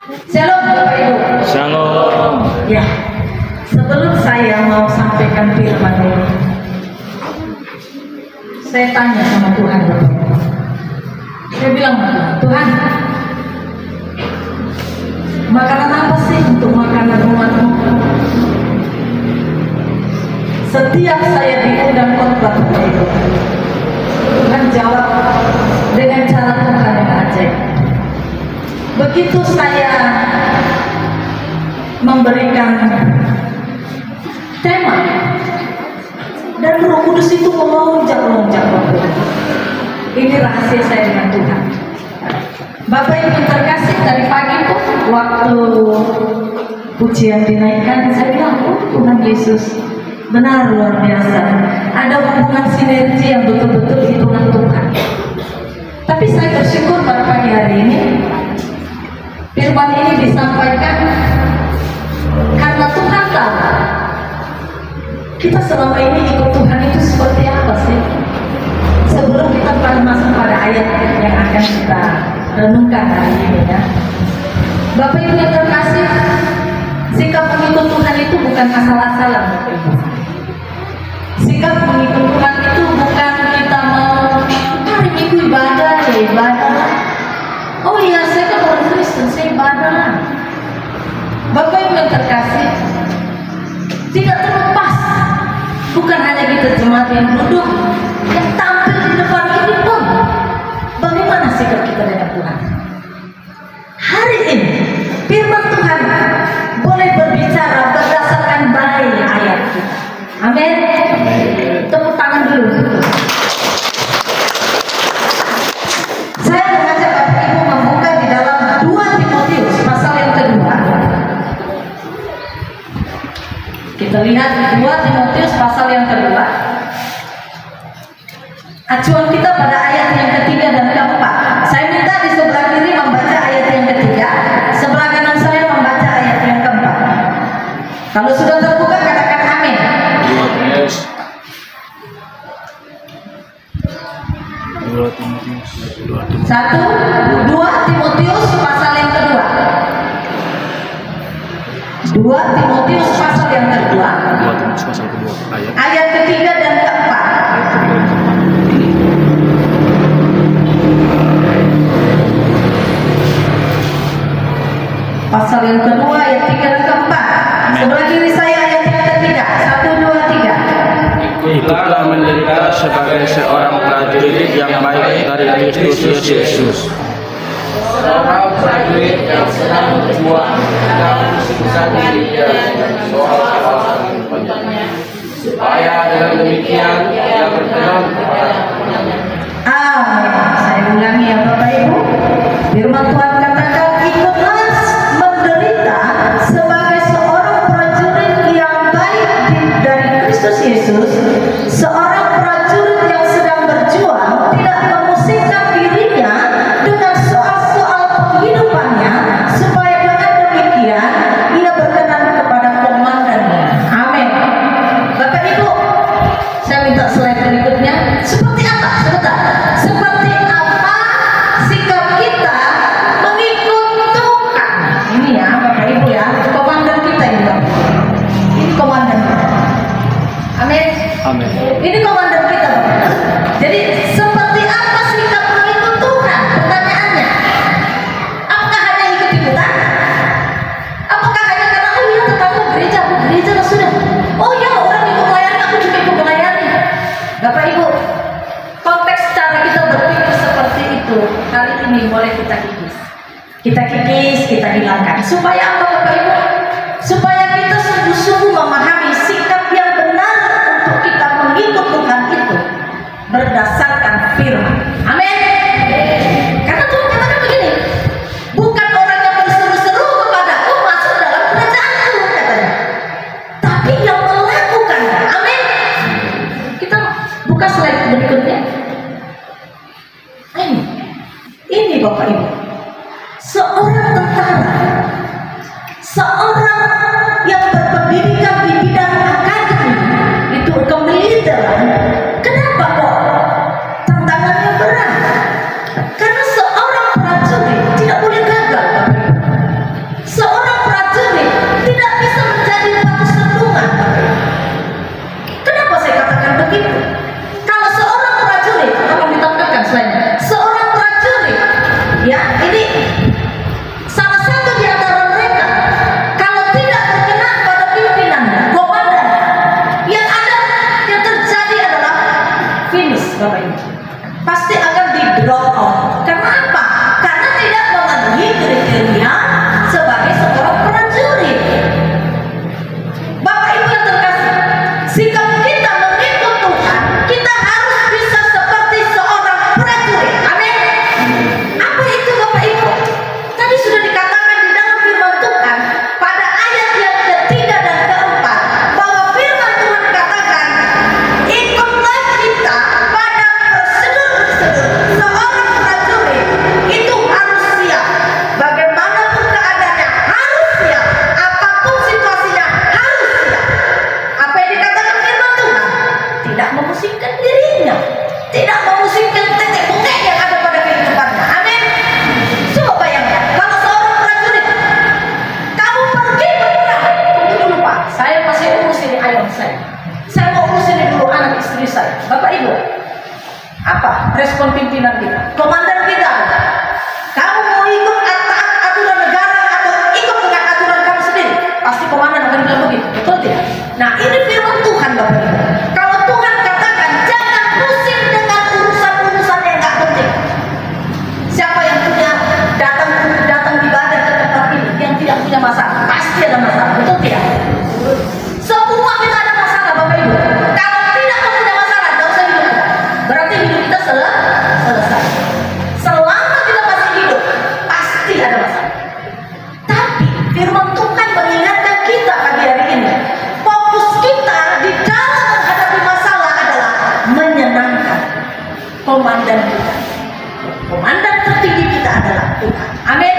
Shalom Bapak Ibu. Shalom. Ya, sebelum saya mau sampaikan firman ini, saya tanya sama Tuhan Bapak Ibu. Saya bilang sama Tuhan, makanan apa sih untuk makanan umatmu? Setiap saya diundang khotbah Bapak Ibu, Tuhan jawab dengan cara Tuhan yang ajaib. Begitu saya memberikan tema dan Roh Kudus itu melonjak-lonjak. Ini rahasia saya dengan Tuhan. Bapak Ibu terkasih, dari pagi tuh waktu pujian dinaikkan, saya bilang, oh Tuhan Yesus benar luar biasa. Ada hubungan sinergi yang betul-betul hitungan Tuhan. Tapi saya bersyukur pada pagi hari ini firman ini disampaikan karena Tuhan tahu kita selama ini ikut Tuhan itu seperti apa sih. Sebelum kita masuk pada ayat yang akan kita renungkan hari ini ya, Bapak Ibu yang terkasih, sikap mengikut Tuhan itu bukan asal-asalan Bapak Ibu. Sikap mengikut Tuhan itu bukan kita mau hari Minggu ibadah ya ibadah. Oh iya, saya kan orang Kristen, saya ibadah lah. Bapak Ibu yang terkasih, tidak terlepas, bukan hanya kita jemaat yang duduk, yang tampil di depan ini pun, bagaimana sikap kita dengan Tuhan? Hari ini, firman Tuhan boleh berbicara berdasarkan bayi ayat kita. Amin. Tepuk tangan dulu. Saya mengajak Bapak Ibu membuka di dalam 2 Timotius pasal yang kedua. Kita lihat 2 Timotius pasal yang kedua. Acuan kita pada ayat yang ketiga dan keempat. Saya minta di sebelah kiri membaca ayat yang ketiga, sebelah kanan saya membaca ayat yang keempat. Kalau sudah terbuka katakan amin. Satu, 2 Timotius pasal yang kedua. 2 Timotius pasal yang kedua. Ayat ketiga dan keempat. Pasal yang kedua ayat 3 dan keempat. Sebelah kiri saya ayat yang ketiga. 1, 2, 3. Ikutlah menderita sebagai seorang prajurit yang baik dari Kristus Yesus. Seorang prajurit yang sedang berjuang dalam kesusahan dirinya soal kehidupannya, supaya dengan demikian ia berkenan kepada Tuhan. Amin. Saya ulangi ya Bapak Ibu. Firman Tuhan katakan, ikutlah menderita sebagai seorang prajurit yang baik dari Kristus Yesus, seorang prajurit yang sedang berjuang, tidak memusingkan dirinya dengan soal-soal kehidupannya, supaya dengan demikian ia berkenan kepada komandannya. Amin. Bapak Ibu, saya minta slide berikutnya. Seperti apa? Sebentar. Seperti apa sikap kita mengikut Tuhan? Ini ya Bapak Ibu ya, komandan kita ini Bapak. Ini komandan kita. Amin. Amin. Ini komandan kita Bapak. Jadi seperti apa sikap mengikut Tuhan? Pertanyaannya, apakah hanya ikut-ikutan? Apakah hanya karena oh iya tetangga gereja, aku gereja lah sudah. Oh iya orang ikut melayani, aku juga ikut melayani. Bapak Ibu, konteks cara kita berpikir seperti itu kali ini boleh kita kikis. Kita kikis, kita hilangkan. Supaya apa Bapak Ibu? Supaya kita sungguh-sungguh memahami sikap yang benar untuk kita mengikut Tuhan itu berdasarkan firman. Amin. Karena Tuhan katakan begini, bukan orang yang berseru-seru kepadaku masuk dalam kerajaanku katanya, tapi yang melakukannya. Amin. Kita buka slide berikutnya. Ini Bapak Ibu, seorang tentara, seorang masalah, pasti ada masalah, betul tidak? Semua kita ada masalah, Bapak Ibu. Kalau tidak mempunyai masalah, tidak usah hidup kita. Berarti hidup kita selesai. Selama kita masih hidup, pasti ada masalah. Tapi firman Tuhan mengingatkan kita pagi hari ini, fokus kita di dalam menghadapi masalah adalah menyenangkan komandan kita. Komandan tertinggi kita adalah Tuhan. Amin.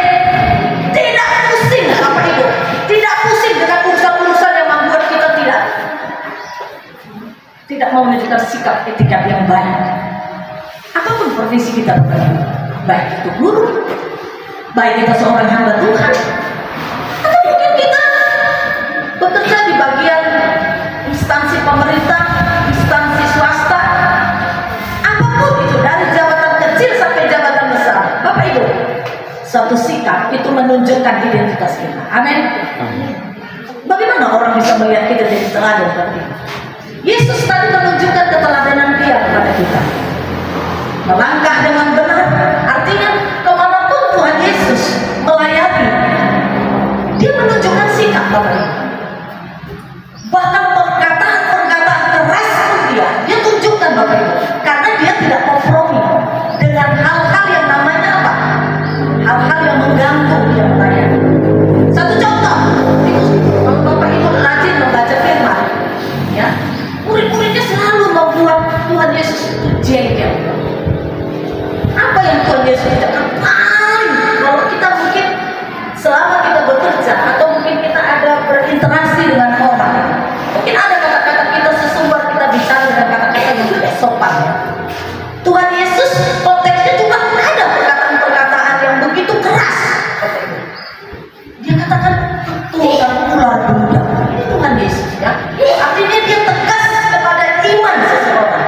Tidak pusing, Bapak Ibu. Tidak pusing dengan urusan-urusan yang membuat kita tidak mau menunjukkan sikap etika yang baik. Apapun profesi kita, Bapak Ibu. Baik itu guru, baik kita seorang hamba Tuhan, atau mungkin kita bekerja di bagian instansi pemerintah, instansi swasta, apapun itu, dari jabatan kecil sampai jabatan besar. Bapak Ibu, suatu sikap itu menunjukkan identitas kita. Amin. Bagaimana orang bisa melihat kita jadi teladan seperti ini? Yesus tadi menunjukkan keteladanan Dia kepada kita. Melangkah dengan benar, artinya kemanapun Tuhan Yesus melayani, Dia menunjukkan sikap, Bapak Ibu. Bahkan perkataan-perkataan keras pun Dia tunjukkan, Bapak Ibu, karena Dia tidak kompromi dengan hal-hal yang namanya apa? Hal-hal yang mengganggu Dia melayani. Satu contoh, kalau Bapak Ibu rajin membaca firman, ya, murid-muridnya selalu membuat Tuhan Yesus itu jengkel. Apa yang Tuhan Yesus tidak paling, kalau kita mungkin selama kita bekerja atau mungkin kita ada berinteraksi dengan orang, mungkin ada kata-kata kita sesumbar kita bicara dengan kata-kata yang tidak sopan. Tuhan Yesus konteksnya juga ada perkataan-perkataan yang begitu keras. Dia katakan Tuhan ular budak. Ini Tuhan Yesus, ya. Artinya Dia tegas kepada iman seseorang.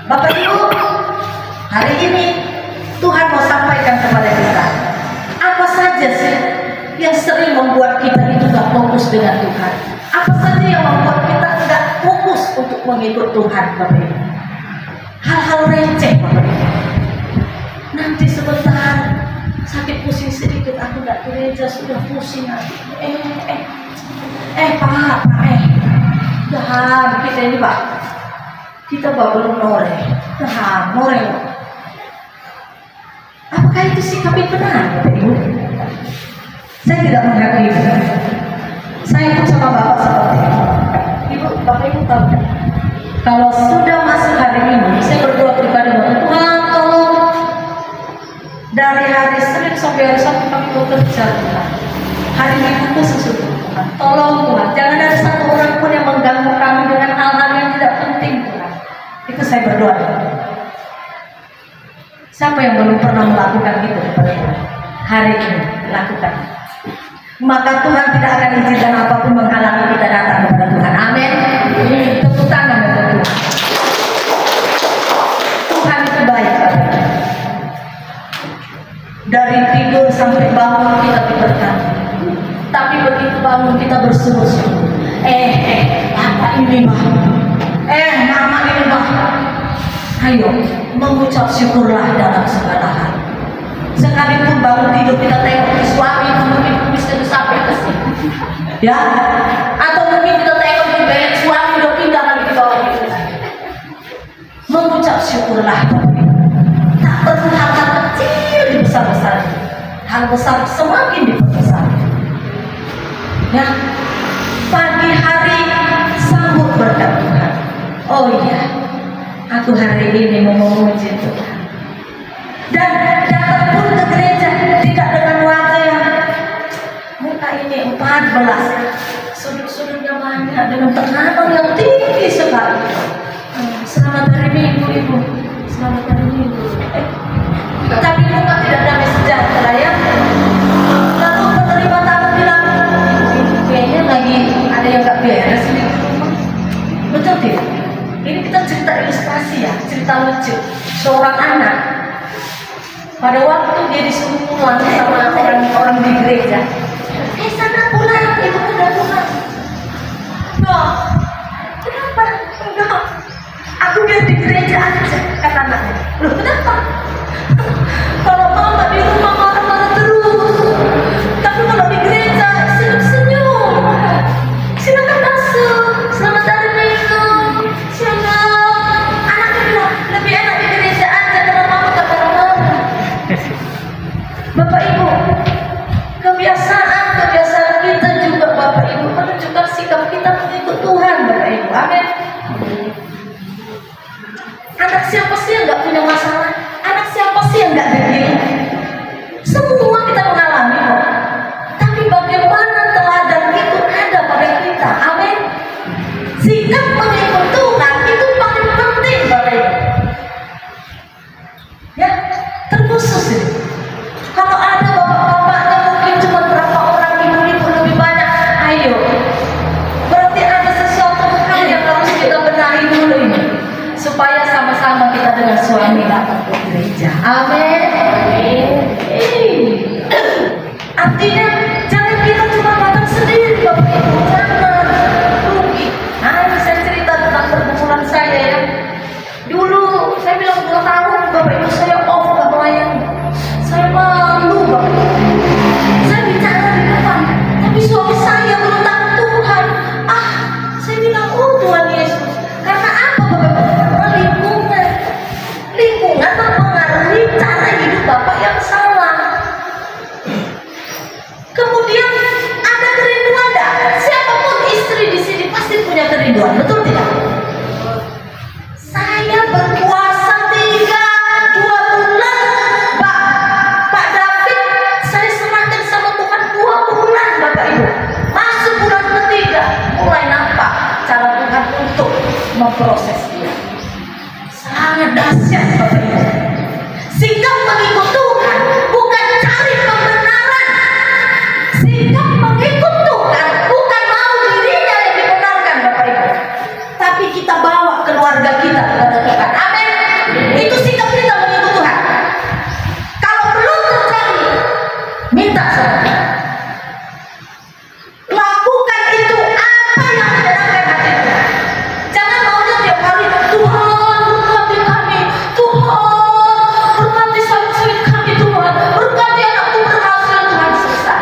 Bapak Ibu, hari ini Tuhan mau sampaikan kepada kita, apa saja sih yang sering membuat kita itu gak fokus dengan Tuhan? Apa saja yang membuat kita tidak fokus untuk mengikut Tuhan, Bapak Ibu? Hal-hal receh, Bapak Ibu. Nanti sebentar sakit pusing sedikit, aku gak gereja, sudah pusing hati. Pak, kita ini Pak, kita belum noreh, noreh. Apakah itu sikap yang benar, Bapak Ibu? Saya tidak menghakimi. Saya pun sama Bapak seperti itu. Ibu, Bapak Ibu tahu kan? Kalau sudah masuk hari ini, saya berdoa pribadi bahwa Tuhan tolong dari hari Senin sampai hari Sabtu kami bekerja, Tuhan. Hari Minggu khusus Tuhan. Tolong Tuhan, jangan ada satu orang pun yang mengganggu kami dengan hal-hal yang tidak penting, Tuhan. Itu saya berdoa. Siapa yang belum pernah melakukan itu kepada Tuhan? Hari ini lakukan. Maka Tuhan tidak akan izinkan apapun menghalangi kita datang kepada Tuhan. Amin. Tepuk tangan untuk Tuhan. Tuhan itu baik. Dari tidur sampai bangun kita diberkati. Tapi begitu bangun kita bersyukur. Apa ini Mah? Mama ini Mah. Ayo, mengucap syukurlah dalam segala hal. Sekalipun bangun tidur kita tengok di suami itu mungkin bisa sampai ke sini, ya. Atau mungkin kita tengok di bed suami udah pindah lagi di bawah itu. Mengucap syukurlah. Tak perlu hal kecil dibesar-besar, hal besar semakin diperbesar. Ya, pagi hari sambut berkat Tuhan. Oh iya, aku hari ini mau memuji Tuhan. Dan datang pun ke gereja tidak dengan wajah yang muka ini 14, sudut-sudutnya banyak dengan tekanan yang tinggi sekali. Selamat hari Minggu Ibu, selamat hari Minggu. Tapi muka tidak damai sejahtera, ya. Lalu penerima tamu bilang, kayaknya lagi ada yang gak beres nih. Betul tidak? Ini kita cerita ilustrasi, ya, cerita lucu. Seorang anak pada waktu dia disuruh pulang sama orang di gereja, sana pulang, itu udah pulang. Loh, kenapa? Enggak, aku biar di gereja aja, kata anaknya. Loh, kenapa? Kalau mama di rumah marah-marah terus, tapi kalau di gereja Amin. Artinya jangan kita cuma datang sendiri, Bapak Ibu, jangan rugi. Nah, ini saya cerita tentang pergumulan saya ya. Dulu saya bilang 2 tahun Bapak Ibu saya off gak melayani. Saya malu Bapak Ibu. Saya bicara di depan, tapi suami saya belum tahu Tuhan. Saya bilang, oh Tuhan Yesus. Karena apa Bapak Ibu? Karena lingkungan mempengaruhi cara hidup Bapak yang salah. Kemudian ada kerinduan dah. Siapapun istri di sini pasti punya kerinduan, betul tidak? Saya berpuasa 2 bulan, Pak David. Saya serahkan sama Tuhan 2 bulan, Bapak Ibu. Masuk bulan ketiga, mulai nampak cara Tuhan untuk memproses dia. Sangat dahsyat, Bapak Ibu. Sikap mengikut Tuhan bukan cari pembenaran. Sikap mengikut Tuhan bukan mau dirinya yang dibenarkan, Bapak Ibu. Tapi kita bawa keluarga kita kepada Tuhan. Amin. Itu sikap kita mengikut Tuhan. Kalau belum terjadi, minta sama Tuhan. Lakukan itu apa yang menyenangkan hati Tuhan. Jangan maunya tiap hari, Tuhan berkati kami, Tuhan berkati suami kami, Tuhan berkati anakku berhasil, Tuhan selesai.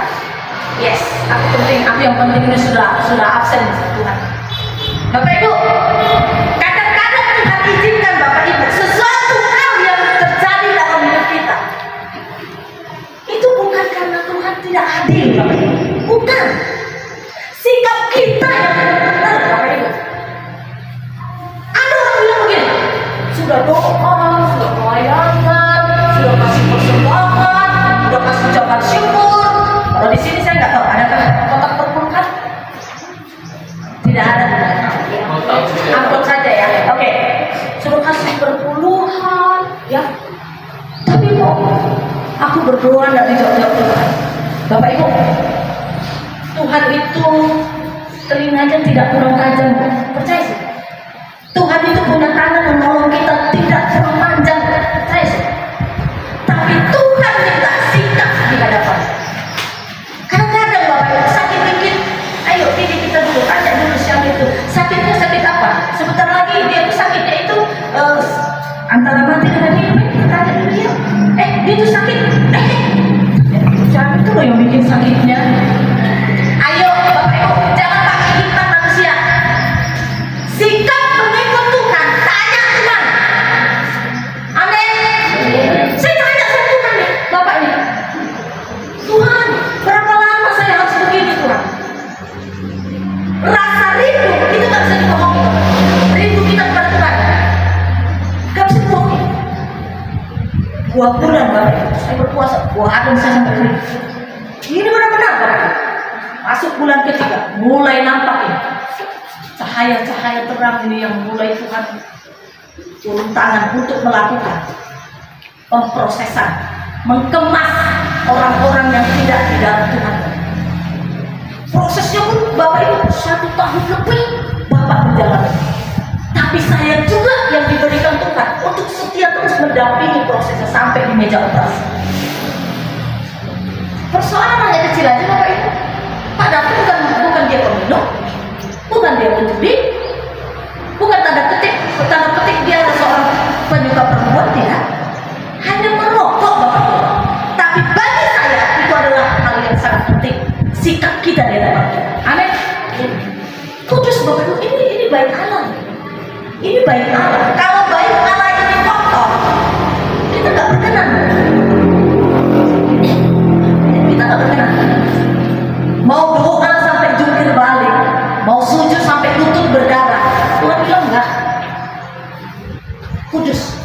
Yes, aku yang penting ini sudah absen Tuhan. Bapak Ibu, kadang-kadang Tuhan izinkan Bapak Ibu sesuatu hal yang terjadi dalam hidup kita. Itu bukan karena Tuhan tidak adil, Bapak Ibu. Bukan. Sikap kita yang benar, Bapak Ibu. Ada orang bilang begini, sudah doa, sudah melayangkan, sudah kasih persembahan, sudah kasih ucapan syukur. Kalau di sini saya nggak tahu, adakah kotak perpuluhan? Tidak ada. Angkut saja ya. Oke. Suruh kasih perpuluhan, ya. Tapi kok aku berdoa nggak dijawab Tuhan. Bapak Ibu, Tuhan itu telinganya tidak kurang tajam, percaya sih. Tuhan itu punya tangan menolong kita tidak kurang panjang, percaya sih. Tapi Tuhan minta sikap di hadapan. Kadang-kadang Bapak Ibu sakit dikit, ayo pilih kita dulu, tanya dulu siang itu sakitnya sakit apa. Sebentar lagi dia itu sakitnya itu antara mati dengan hidup. Kita tanya dulu dia, dia itu sakit, siapa itu loh yang bikin sakitnya. Ayo Bapak Ibu, jangan pakai hikmat manusia. Sikap mengikut Tuhan, tanya Tuhan. Amin. Saya tanya sama Tuhan nih, Bapak ini. Tuhan, berapa lama saya harus begini Tuhan? Rasa rindu itu gak bisa dibohongi. Rindu kita kepada Tuhan gak bisa dibohongi. 2 bulan Bapak Ibu, saya berpuasa. Ada saya sampai kering. Ini benar-benar Bapak Ibu. Masuk bulan ketiga, mulai nampak ini cahaya-cahaya terang ini yang mulai Tuhan turun tangan untuk melakukan pemprosesan, mengkemas orang-orang yang tidak di dalam Tuhan. Prosesnya pun Bapak Ibu 1 tahun lebih Bapak menjalani. Tapi saya juga yang diberikan Tuhan untuk setia terus mendampingi prosesnya sampai di meja operasi. Persoalan hanya kecil aja Bapak Ibu. Padahal bukan dia peminum, bukan dia penjudi, bukan tanda petik dia seorang penyuka perempuan, tidak. Hanya merokok Bapak Ibu. Tapi bagi saya itu adalah hal yang sangat penting. Sikap kita di hadapan Tuhan. Amin. Kudus Bapak Ibu, ini baik Allah. Ini baik Allah. Kalau baik Allah ini kotor, kita nggak berkenan. Kita nggak berkenan. Mau doa sampai jungkir balik, mau sujud sampai lutut berdarah, Tuhan bilang enggak. Kudus.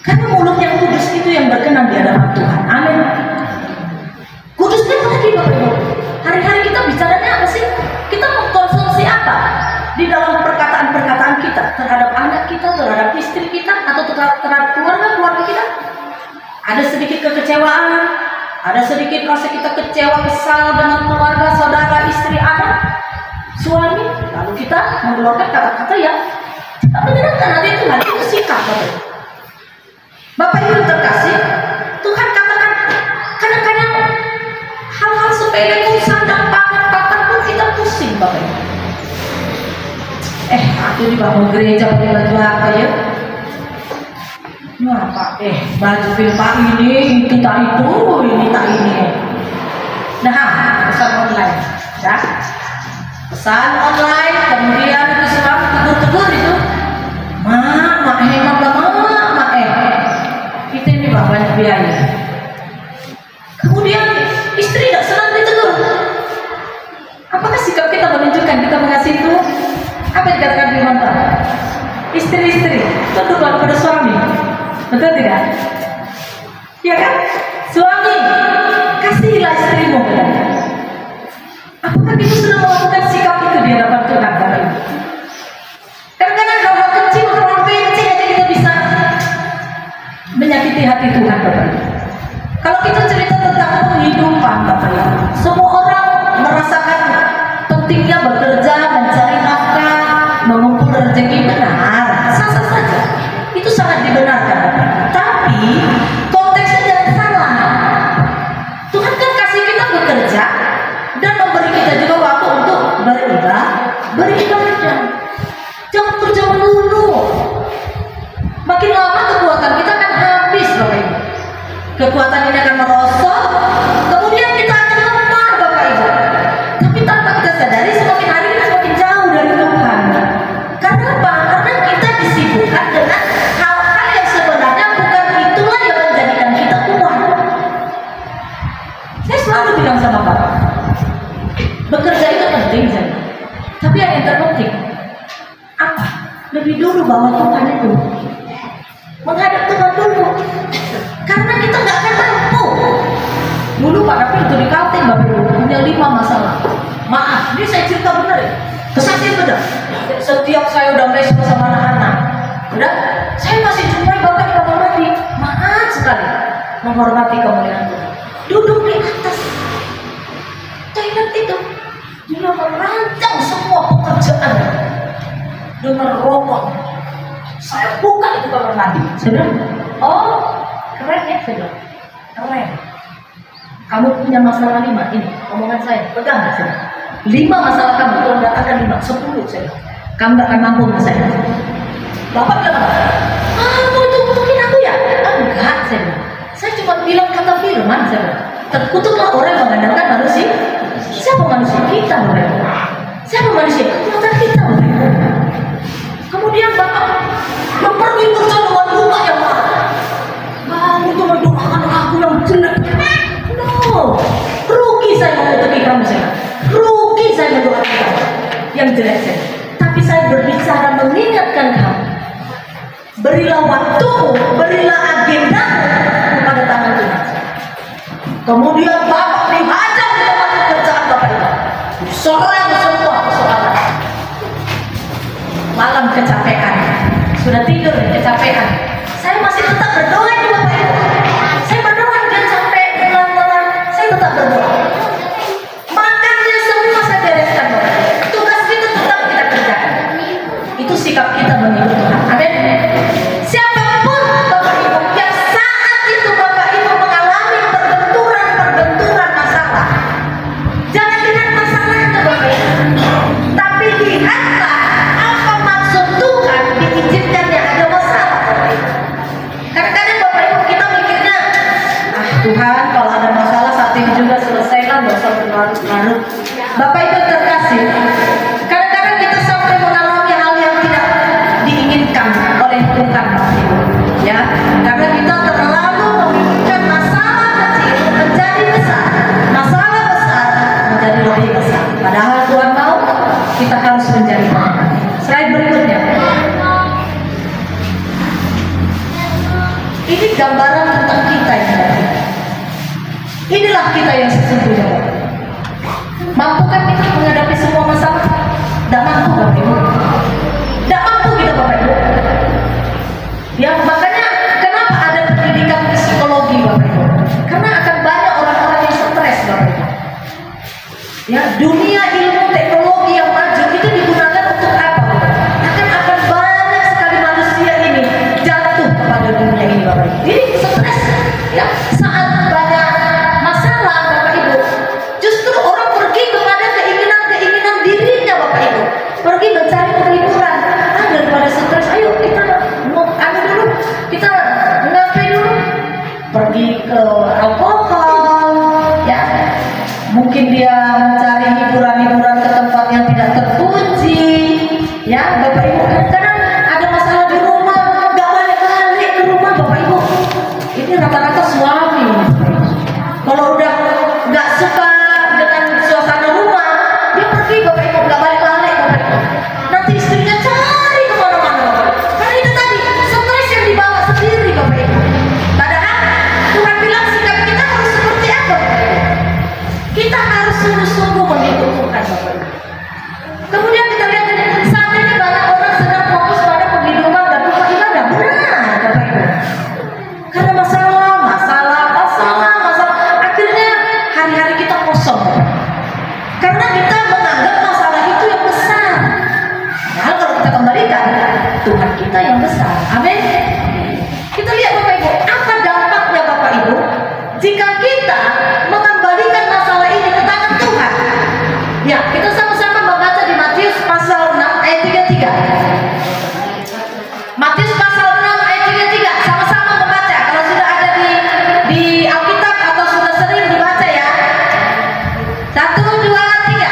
Karena mulut yang kudus itu yang berkenan di hadapan Tuhan. Amin. Kudusnya apa lagi Bapak Ibu? Hari-hari kita bicaranya apa sih? Kita mengkonsumsi apa di dalam perkataan-perkataan kita terhadap anak kita, terhadap istri kita, atau terhadap keluarga kita? Ada sedikit kekecewaan, ada sedikit rasa kita kecewa, kesal dengan keluarga, saudara, istri, anak, suami, lalu kita mengeluarkan kata-kata yang tak menyenangkan hati Tuhan. Itu sikap Bapak. Bapak Ibu terkasih, Tuhan katakan kadang-kadang hal-hal sepele pun, sandang pangan papan pun kita pusing Bapak Ibu. Aku dibangun gereja pakai baju apa ya? Apa? Baju Pak ini tak itu, ini tak ini. Nah, pesan online, ya. Pesan online, kemudian itu selalu tegur-tegur itu. Mak hemat lah, mak kita ini banyak biaya. Kemudian istri tidak senang ditegur. Apakah sikap kita menunjukkan kita mengasihi Tuhan? Apa yang dikatakan firman Tuhan? Istri-istri tunduklah kepada suami, betul tidak? Ya kan? Suami, kasihilah istrimu. Apakah kita sudah melakukan sikap itu di hadapan Tuhan? Kadang-kadang hal-hal kecil, hal-hal kecil aja kita bisa menyakiti hati Tuhan, Bapak. Kalau kita cerita tentang kehidupan, Bapak, semua orang merasakan pentingnya bekerja, mencari nafkah, mengumpul rezeki, benar, sah-sah saja. Itu sangat dibenarkan, Bapak. Tapi konteksnya jangan salah. Tuhan kan kasih kita bekerja dan memberi kita juga waktu untuk beribadah. Jangan kerja melulu. Makin lama kekuatan kita akan habis, Bapak Ibu. Kekuatan ini akan merosot, kemudian kita akan lemah, Bapak Ibu. Tapi tanpa kita sadari, semakin hari kita semakin jauh dari Tuhan. Karena apa? Karena kita disibukkan dengan hal-hal yang sebenarnya bukan itulah yang menjadikan kita kuat. Saya selalu bilang sama Bapak, bekerja itu penting, saya. Tapi yang terpenting apa? Lebih dulu bawa Tuhan itu, menghadap Tuhan dulu. Karena kita nggak akan mampu. Dulu Pak Kapil itu di Kalteng, Bapak Ibu, punya 5 masalah. Maaf, ini saya cerita benar ya, kesaksian benar. Setiap saya udah mesra sama anak-anak, udah, saya masih jumpai Bapak di kamar mandi. Maaf sekali, menghormati kemuliaan Tuhan. Duduk di atas toilet itu, dia merancang semua pekerjaan dengan robot. Saya buka itu kamar mandi. Saya bilang, oh keren ya, saya bilang, keren. Kamu punya masalah 5, ini omongan saya, pegang nggak saya? 5 masalah kamu, kalau datangkan 5, 10 saya bilang. Kamu nggak akan mampu sama saya. Bapak bilang, kamu itu mungkin aku ya? Enggak, saya bilang. Saya cuma bilang kata firman, saya bilang. Terkutuklah orang yang mengandalkan manusia. Siapa manusia? Kita, Bapak. Siapa manusia? Kekuatan kita, Bapak. Kemudian Bapak pergi kerja dengan bunga yang mahal. Kamu tuh mendoakan aku yang jelek. No, rugi saya mengutuki kamu, saya. Rugi saya mendoakan kamu yang jelek, saya. Tapi saya berbicara mengingatkan kamu. Berilah waktumu, berilah agendamu kepada tangan Tuhan. Kemudian Bapak dihajar di tempat pekerjaan Bapak itu. Serang semua persoalan. Malam kecapean, sudah tidur kecapean. Saya masih tetap berdoa di Bapak Ibu. Saya berdoa dan sampai malam-malam saya tetap berdoa. Makannya semua saya bereskan, Bapak. Tugas kita tetap kita kerjakan. Itu sikap kita menurut Tuhan. Amin. Siapapun Bapak Ibu yang saat itu Bapak Ibu mengalami perbenturan masalah, jangan lihat masalah itu, Bapak Ibu, tapi lihatlah apa maksud Tuhan diizinkannya ada masalah. Kadang-kadang Bapak Ibu kita mikirnya, Tuhan kalau ada masalah saat ini juga selesaikan, gak usah berlarut-larut. Bapak Ibu terkasih, kadang-kadang kita sampai mengalami hal yang tidak diinginkan oleh Tuhan, Bapak Ibu. Ya, karena kita terlalu memikirkan masalah kecil menjadi besar, masalah besar menjadi lebih besar. Padahal Tuhan tahu kita harus menjadi pemenang. Slide berikutnya. Ini gambaran tentang kita yang baik. Inilah kita yang sesungguhnya. Mampukah kita menghadapi semua masalah? Tidak mampu, Bapak Ibu. Tidak mampu kita, Bapak Ibu. Ya, makanya kenapa ada pendidikan psikologi, Bapak Ibu? Karena akan banyak orang-orang yang stres, Bapak Ibu. Ya, dunia ilmu teknologi yang maju itu digunakan untuk apa, Bapak? Akan banyak sekali manusia ini jatuh kepada dunia ini, Bapak Ibu. Ini dia mencari hiburan-hiburan ke tempat yang tidak terpuji. Ya, Bapak Ibu, kadang ada masalah di rumah, nggak balik-balik ke rumah, Bapak Ibu. Ini rata-rata suami. Kalau udah nggak suka dengan suasana rumah, dia pergi, Bapak Ibu, nggak balik-balik, Bapak Ibu. Nanti istrinya cari kemana-mana, Bapak Ibu. Karena itu tadi, stres yang dibawa sendiri, Bapak Ibu. Padahal Tuhan bilang sikap kita harus seperti apa, Bapak Ibu? Kita harus sungguh-sungguh mengikut Tuhan, Bapak Ibu. Kemudian kita lihat saat ini banyak orang sedang fokus pada penghidupan dan rumah ibadah. Benar, Bapak Ibu. Karena masalah. Akhirnya hari-hari kita kosong. Karena kita menganggap masalah itu yang besar. Padahal kalau kita kembalikan, Tuhan kita yang besar. Amin. Kita lihat Bapak Ibu, apa dampaknya Bapak Ibu jika kita mengembalikan masalah ini ke tangan Tuhan? Ya, kita sama-sama membaca di Matius pasal 6 ayat 33. Matius pasal 6 ayat 33, sama-sama membaca. Kalau sudah ada di Alkitab atau sudah sering dibaca ya. 1, 2, 3.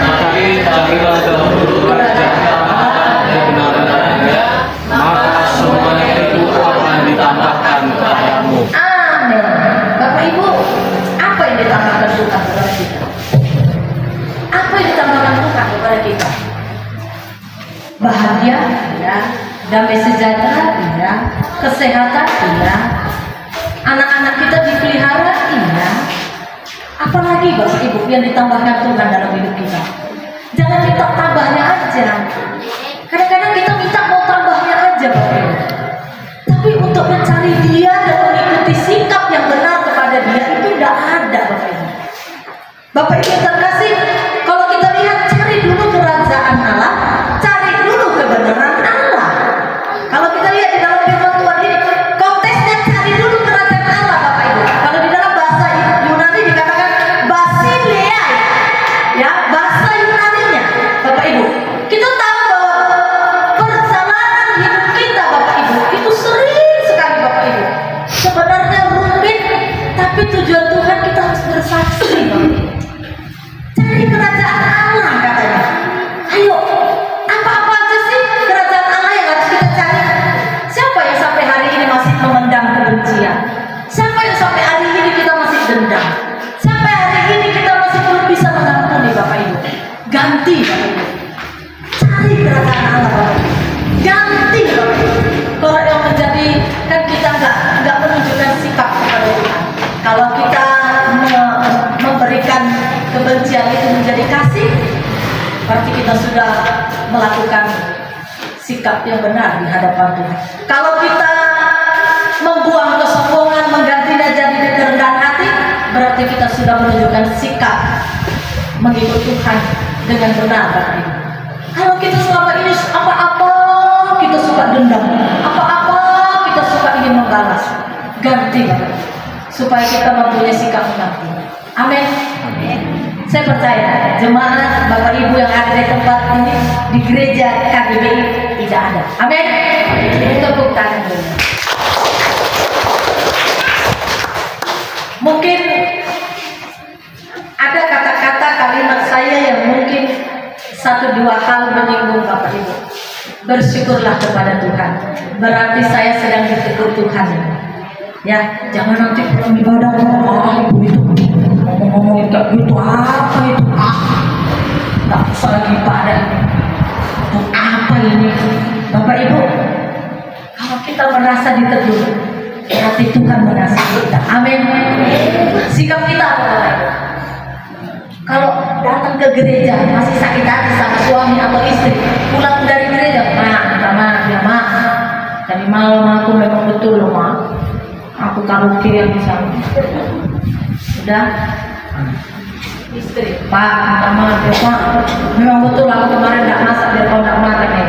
Tapi carilah dahulu kerajaan Allah dan kebenarannya, maka semua itu akan ditambahkan kepadamu. Amin. Bapak Ibu, apa yang ditambahkan Tuhan kepada kita? Apa yang ditambahkan Tuhan kepada kita? Bahagia, ya. Damai sejahtera, ya. Kesehatan, ya. Anak-anak kita dipelihara, iya. Apalagi Bapak Ibu yang ditambahkan Tuhan dalam hidup kita? Jangan minta tambahnya aja. Kadang-kadang kita minta mau tambahnya aja, Bapak Ibu. Tapi untuk mencari Dia dan mengikuti sikap yang benar kepada Dia itu tidak ada, Bapak Ibu. Bapak Ibu yang terkasih, kalau kita lihat, cari dulu kerajaan Allah, cari dulu kebenaran Allah. Kalau kita lihat di dalam firman Tuhan ini, konteksnya cari dulu kerajaan Allah, Bapak Ibu. Kalau di dalam bahasa Yunani dikatakan basileia, ya, bahasa Yunaninya, Bapak Ibu. Kita tahu bahwa perjalanan hidup kita, Bapak Ibu, itu sering sekali, Bapak Ibu. Sebenarnya rumit, tapi tujuan Tuhan kita harus bersaksi, Bapak Ibu. Cari kerajaan Allah, katanya. Ayo, apa-apa aja sih kerajaan Allah yang harus kita cari? Siapa yang sampai hari ini masih memendam kebencian? Siapa yang sampai hari ini kita masih dendam? Sampai hari ini kita masih belum bisa mengampuni, Bapak Ibu? Ganti, Bapak Ibu. Cari kerajaan Allah, Bapak Ibu. Ganti, Bapak Ibu. Kalau yang menjadi, kan kita nggak menunjukkan sikap kepada Tuhan. Kalau kita memberikan kebencian itu menjadi kasih, berarti kita sudah melakukan sikap yang benar di hadapan Tuhan. Kalau kita membuang kesombongan, menggantinya jadi kerendahan hati, berarti kita sudah menunjukkan sikap mengikut Tuhan dengan benar, Bapak Ibu. Kalau kita selama ini apa-apa kita suka dendam, apa-apa kita suka ingin membalas, ganti, Bapak Ibu, supaya kita mempunyai sikap mengampuni. Amin. Saya percaya jemaat Bapak Ibu yang ada di tempat ini di gereja KGBI tidak ada. Amin. Tepuk tangan dulu. Mungkin ada kata-kata kalimat saya yang mungkin 1-2 kali menyinggung Bapak Ibu. Bersyukurlah kepada Tuhan. Berarti saya sedang ditegur Tuhan. Ya, jangan nanti pulang ibadah Ibu itu ngomongin kayak gitu, apa itu? Nggak usah lagi pada itu apa ini? Bapak Ibu, kalau kita merasa ditegur, berarti Tuhan mengasihi kita. Amin. Sikap kita apa, Bapak Ibu? Kalau datang ke gereja masih sakit hati sama suami atau istri, pulang dari gereja, Ma, dari malam aku memang betul loh, Ma. Aku karaoke yang di sana. Sudah, istri, Pak, minta maaf ya Pak. Memang betul aku kemarin tidak masak biar kau tidak makan ya.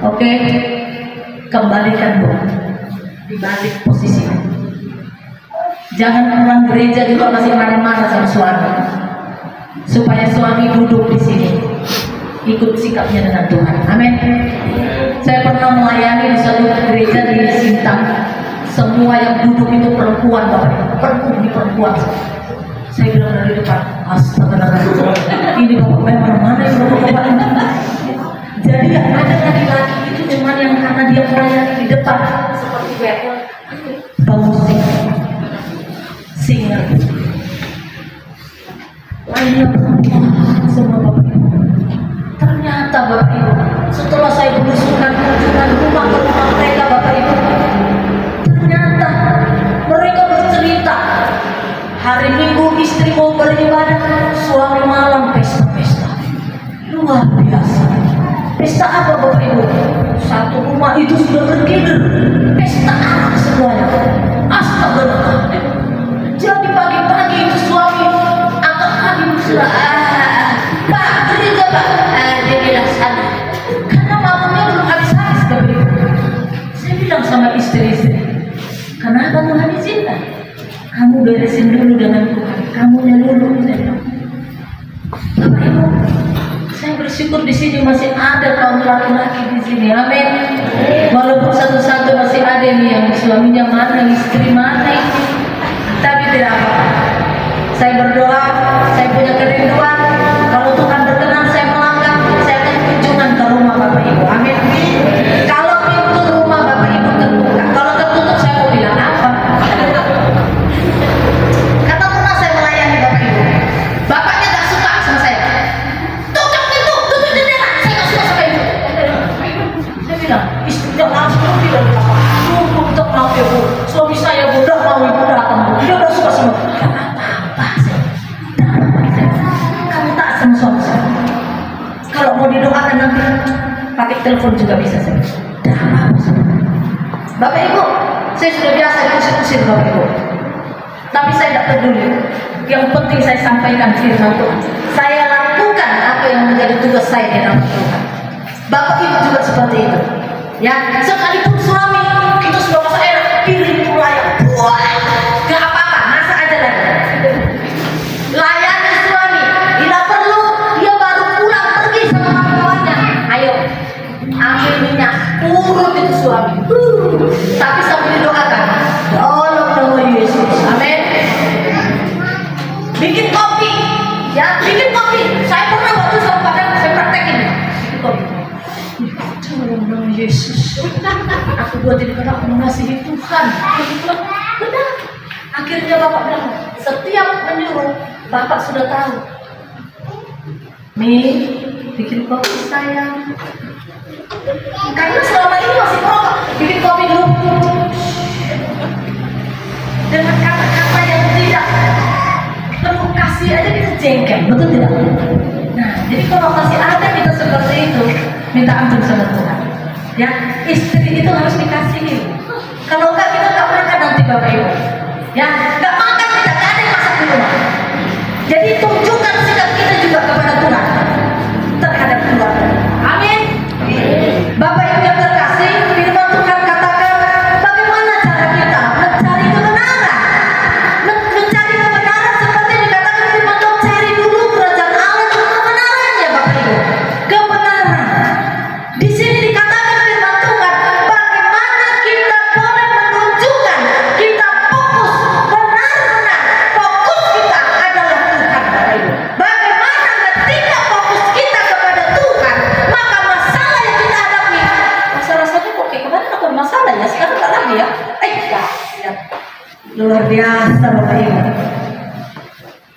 Oke, kembalikan Tuhan dibalik posisinya. Jangan pulang gereja juga masih marah-marah sama suami. Supaya suami duduk di sini, ikut sikapnya dengan Tuhan. Amin. Saya pernah melayani di suatu gereja di Sintang. Semua yang duduk itu perempuan, Bapak. Perempuan. Saya bilang dari depan, astagfirullah, ini bapak memang mana yang bapak ini? Jadi ada laki-laki itu cuma yang karena dia melayani di depan seperti WL, musik, singer, lainnya semua bapak ibu. Ternyata bapak ibu, setelah saya berusukan rumah ke rumah mereka bapak ibu, ternyata mereka bercerita hari Minggu istri mau beribadah, suami malam pesta-pesta luar biasa. Pesta apa bapak ibu? Satu rumah itu sudah bergilir pesta anak semuanya. Astagfirullah. Jadi pagi-pagi itu suami agak pagi sudah Pak gereja Pak, dia bilang sana karena malamnya belum habis-habis bapak ibu. Saya bilang sama istri-istri, kenapa Tuhan izinkan? Kamu beresin dulu dengan Tuhan, kamunya dulu. Saya bilang, bapak ibu, saya bersyukur di sini masih ada kaum laki-laki di sini, amin. Walaupun satu-satu masih ada nih yang suaminya mana, istri mana ini, tapi tidak apa-apa. Saya berdoa, saya punya kerinduan. Kalau Tuhan berkenan saya melangkah, saya akan kunjungan ke rumah bapak ibu, amin. Kalau pintu rumah bapak ibu terbuka, kalau tertutup saya mau bilang apa? Karena pernah saya melayani bapak ibu, bapaknya gak suka sama saya. Tutup pintu, tutup jendela, saya gak suka sama ibu. Saya bilang, istrinya langsung bilang apa? Tunggu, minta maaf ya bu, suami saya bu, udah mau ibu datang bu, dia udah suka sama ibu. Gak apa-apa saya, kamu tak sama suami saya. Kalau mau didoakan nanti pakai telepon juga bisa saya. Gak apa-apa saya. Bapak ibu, saya sudah biasa diusir-usir bapak ibu, tapi saya tidak peduli. Yang penting saya sampaikan firman Tuhan. Saya lakukan apa yang menjadi tugas saya di dalam Tuhan. Bapak ibu juga seperti itu. Ya, sekalipun suami itu sudah masak enak, piring pelayan, wah, gak apa-apa, masak aja lagi. Layani suami, bila perlu dia baru pulang pergi sama kawan-kawannya. Ayo, ambil minyak, urut itu suami. Tapi sambil didoakan, tolong nama Yesus, amin. Bikin kopi, ya bikin kopi. Saya pernah waktu sama Padang, saya praktekin bikin kopi. Tolong nama Yesus, aku buat jadi karena aku mengasihi Tuhan. Benar. Akhirnya bapak bilang, setiap menyuruh bapak sudah tahu. Mi, bikin kopi sayang. Karena selama ini masih merokok, bikin kopi dulu. Dengan kata-kata yang tidak penuh kasih aja kita jengkel, betul tidak? Nah, jadi kalau masih ada kita seperti itu, minta ampun sama Tuhan. Ya, istri itu harus dikasihi. Kalau enggak kita nggak makan nanti bapak ibu. Ya, nggak makan kita nggak ada yang masak di rumah. Jadi tunjukkan sikap kita juga kepada Tuhan terhadap keluarga. Amin. Bapak ibu yang terkasih, firman Tuhan katakan bagaimana cara kita mencari kebenaran. Mencari kebenaran seperti dikatakan firman Tuhan, cari dulu kerajaan Allah dan kebenarannya bapak ibu. Kebenaran. Di sini dikatakan firman Tuhan, bagaimana kita boleh menunjukkan kita fokus benar-benar fokus kita adalah Tuhan bapak ibu. Bagaimana ketika fokus kita kepada Tuhan, maka masalah yang kita hadapi, masalah saja kok kayak kemarin aku masalah ya, sekarang tak lagi ya. Ya. Luar biasa bapak ibu.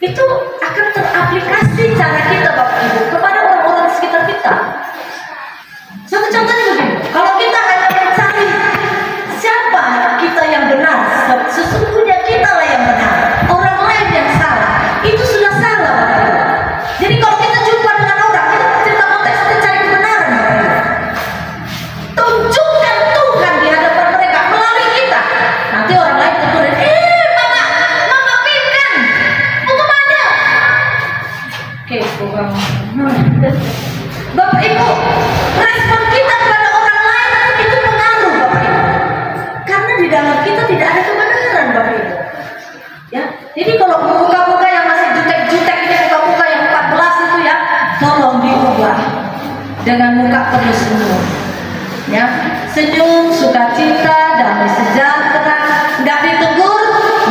Itu akan teraplikasi cara kita bapak ibu kepada orang-orang sekitar kita. Satu contohnya begini, kalau kita hanya mencari siapa kita yang benar, sesungguhnya kita lah yang benar, orang lain yang salah, itu sudah salah bapak ibu. Jadi kalau kita jumpa dengan orang, kita cerita konteks kita cari kebenaran bapak ibu. Tunjukkan Tuhan di hadapan mereka melalui kita. Nanti orang lain tegur, mama pingkan, mau kemana? Oke, bukan. Bapak ibu, respon kita kepada orang lain itu pengaruh bapak ibu. Karena di dalam kita tidak ada kebenaran bapak ibu. Ya, jadi kalau muka-muka yang masih jutek-jutek ini, muka-muka yang 14 itu ya, tolong diubah dengan muka penuh senyum. Ya, senyum, sukacita, damai sejahtera, nggak ditegur,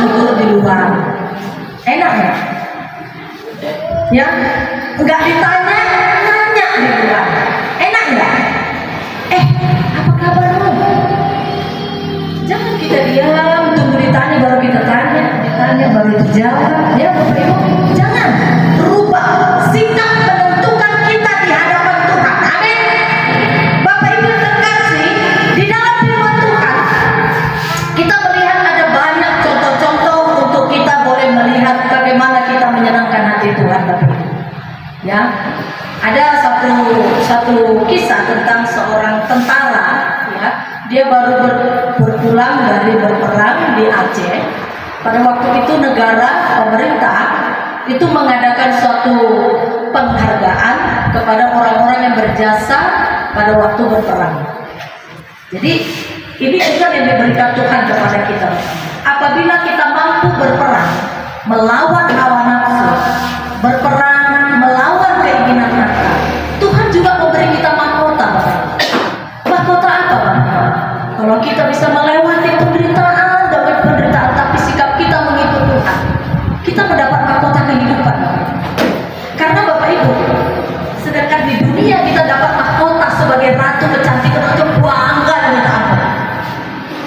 negur di luar. Enak ya? Ya, nggak ditanya, nanya duluan. Enak nggak? Apa kabarmu? Jangan kita diam, tunggu ditanya baru kita tanya, ditanya baru dijawab. Ya, Bapak Ibu, jangan rubah sikap menentukan kita di hadapan Tuhan. Amin. Bapak Ibu yang terkasih, di dalam firman Tuhan kita melihat ada banyak contoh-contoh untuk kita boleh melihat bagaimana kita menyenangkan hati Tuhan, Bapak Ibu. Ya, ada satu kisah tentang seorang tentara. Ya, dia baru berpulang dari berperang di Aceh. Pada waktu itu negara pemerintah itu mengadakan suatu penghargaan kepada orang-orang yang berjasa pada waktu berperang. Jadi ini juga yang diberikan Tuhan kepada kita. Apabila kita mampu berperang melawan hawa nafsu, berperang melawan keinginan hati, Tuhan juga memberi kita mahkota. Mahkota apa, Pak? Kalau kita bisa melewati penderitaan demi penderitaan, tapi sikap kita mengikut Tuhan, kita mendapat mahkota kehidupan. Karena Bapak Ibu, sedangkan di dunia kita dapat mahkota sebagai ratu kecantikan atau bangga dan minta ampun.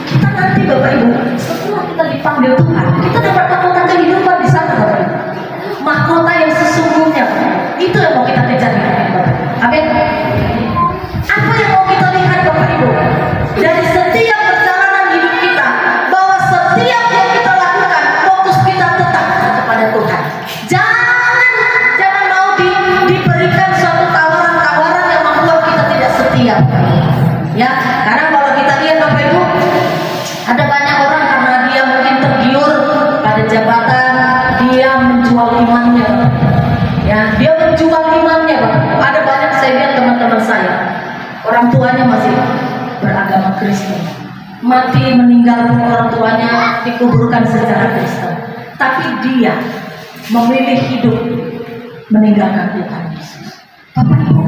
Kita nanti Bapak Ibu, setelah kita dipanggil Tuhan, kita dapat mahkota kehidupan di sana, Bapak Ibu. Mahkota yang sesungguhnya, itu yang mau kita kejar, Bapak Ibu. Amin. Apa yang mau kita lihat, Bapak Ibu? Dari setiap perjalanan hidup kita, bahwa setiap yang kita lakukan, fokus kita tetap kepada Tuhan. Jangan mau diberikan suatu tawaran-tawaran yang membuat kita tidak setia. Ya, karena kalau kita lihat, Bapak Ibu, ada banyak orang karena dia mungkin tergiur pada jabatan, dia menjual imannya. Ya, dia menjual imannya, Bapak. Ada banyak, saya lihat teman-teman saya, orang tuanya masih beragama Kristen, mati meninggalkan orang tuanya, dikuburkan secara Kristen, tapi dia memilih hidup meninggalkan Tuhan Yesus. Bapak Ibu,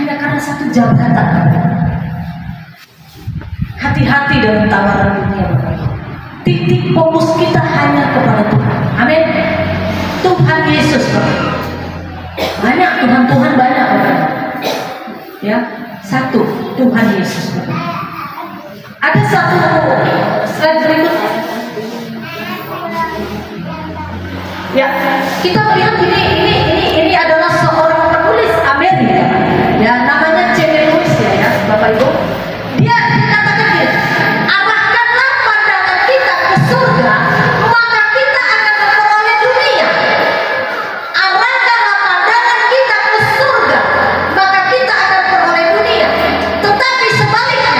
hanya karena satu jabatan. Hati-hati dengan tawaran dunia, Bapak Ibu. Titik fokus kita hanya kepada Tuhan. Amin. Tuhan Yesus, Bapak Ibu. Banyak Tuhan banyak, Bapak Ibu. Ya, satu Tuhan Yesus. Ada satu slide berikutnya. Ya, kita melihat ini adalah seorang penulis Amerika. Ya, namanya C.S. Lewis ya, Bapak Ibu. Dia katakan gini, arahkanlah pandangan kita ke surga, maka kita akan memperoleh dunia. Arahkanlah pandangan kita ke surga, maka kita akan memperoleh dunia. Tetapi sebaliknya,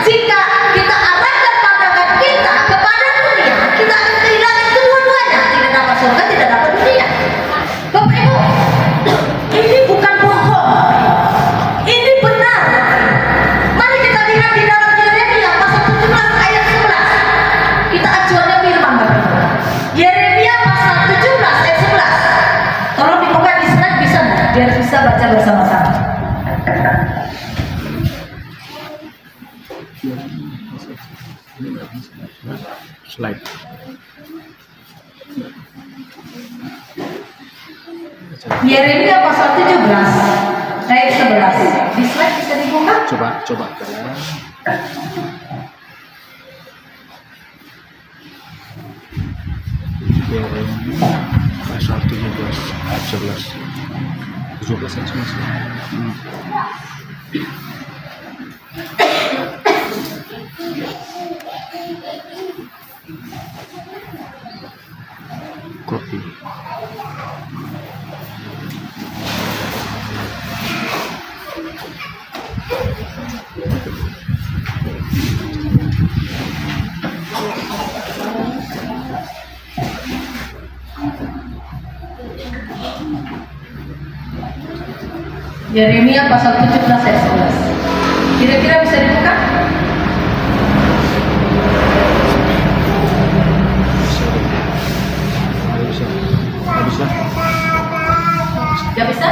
jika kita arahkan pandangan kita kepada dunia, kita akan kehilangan kedua-duanya. Tidak dapat surga, tidak dapat dunia. Bapak Ibu, ini bukan bohong, ini benar. Mari kita lihat di dalam Yeremia pasal 17 ayat 11. Kita acuannya firman, Bapak Ibu. Yeremia pasal 17 ayat 11. Tolong dibuka di slide, bisa nggak? Biar bisa baca bersama-sama. Slide. Yeremia pasal 17 ayat 11. Di slide bisa dibuka? Coba. Yeremia pasal 17 ayat 11. 12 ayat 11. Kopi. Yeremia pasal 17 ayat 11. Kira-kira bisa dibuka? Bisa. Gak bisa?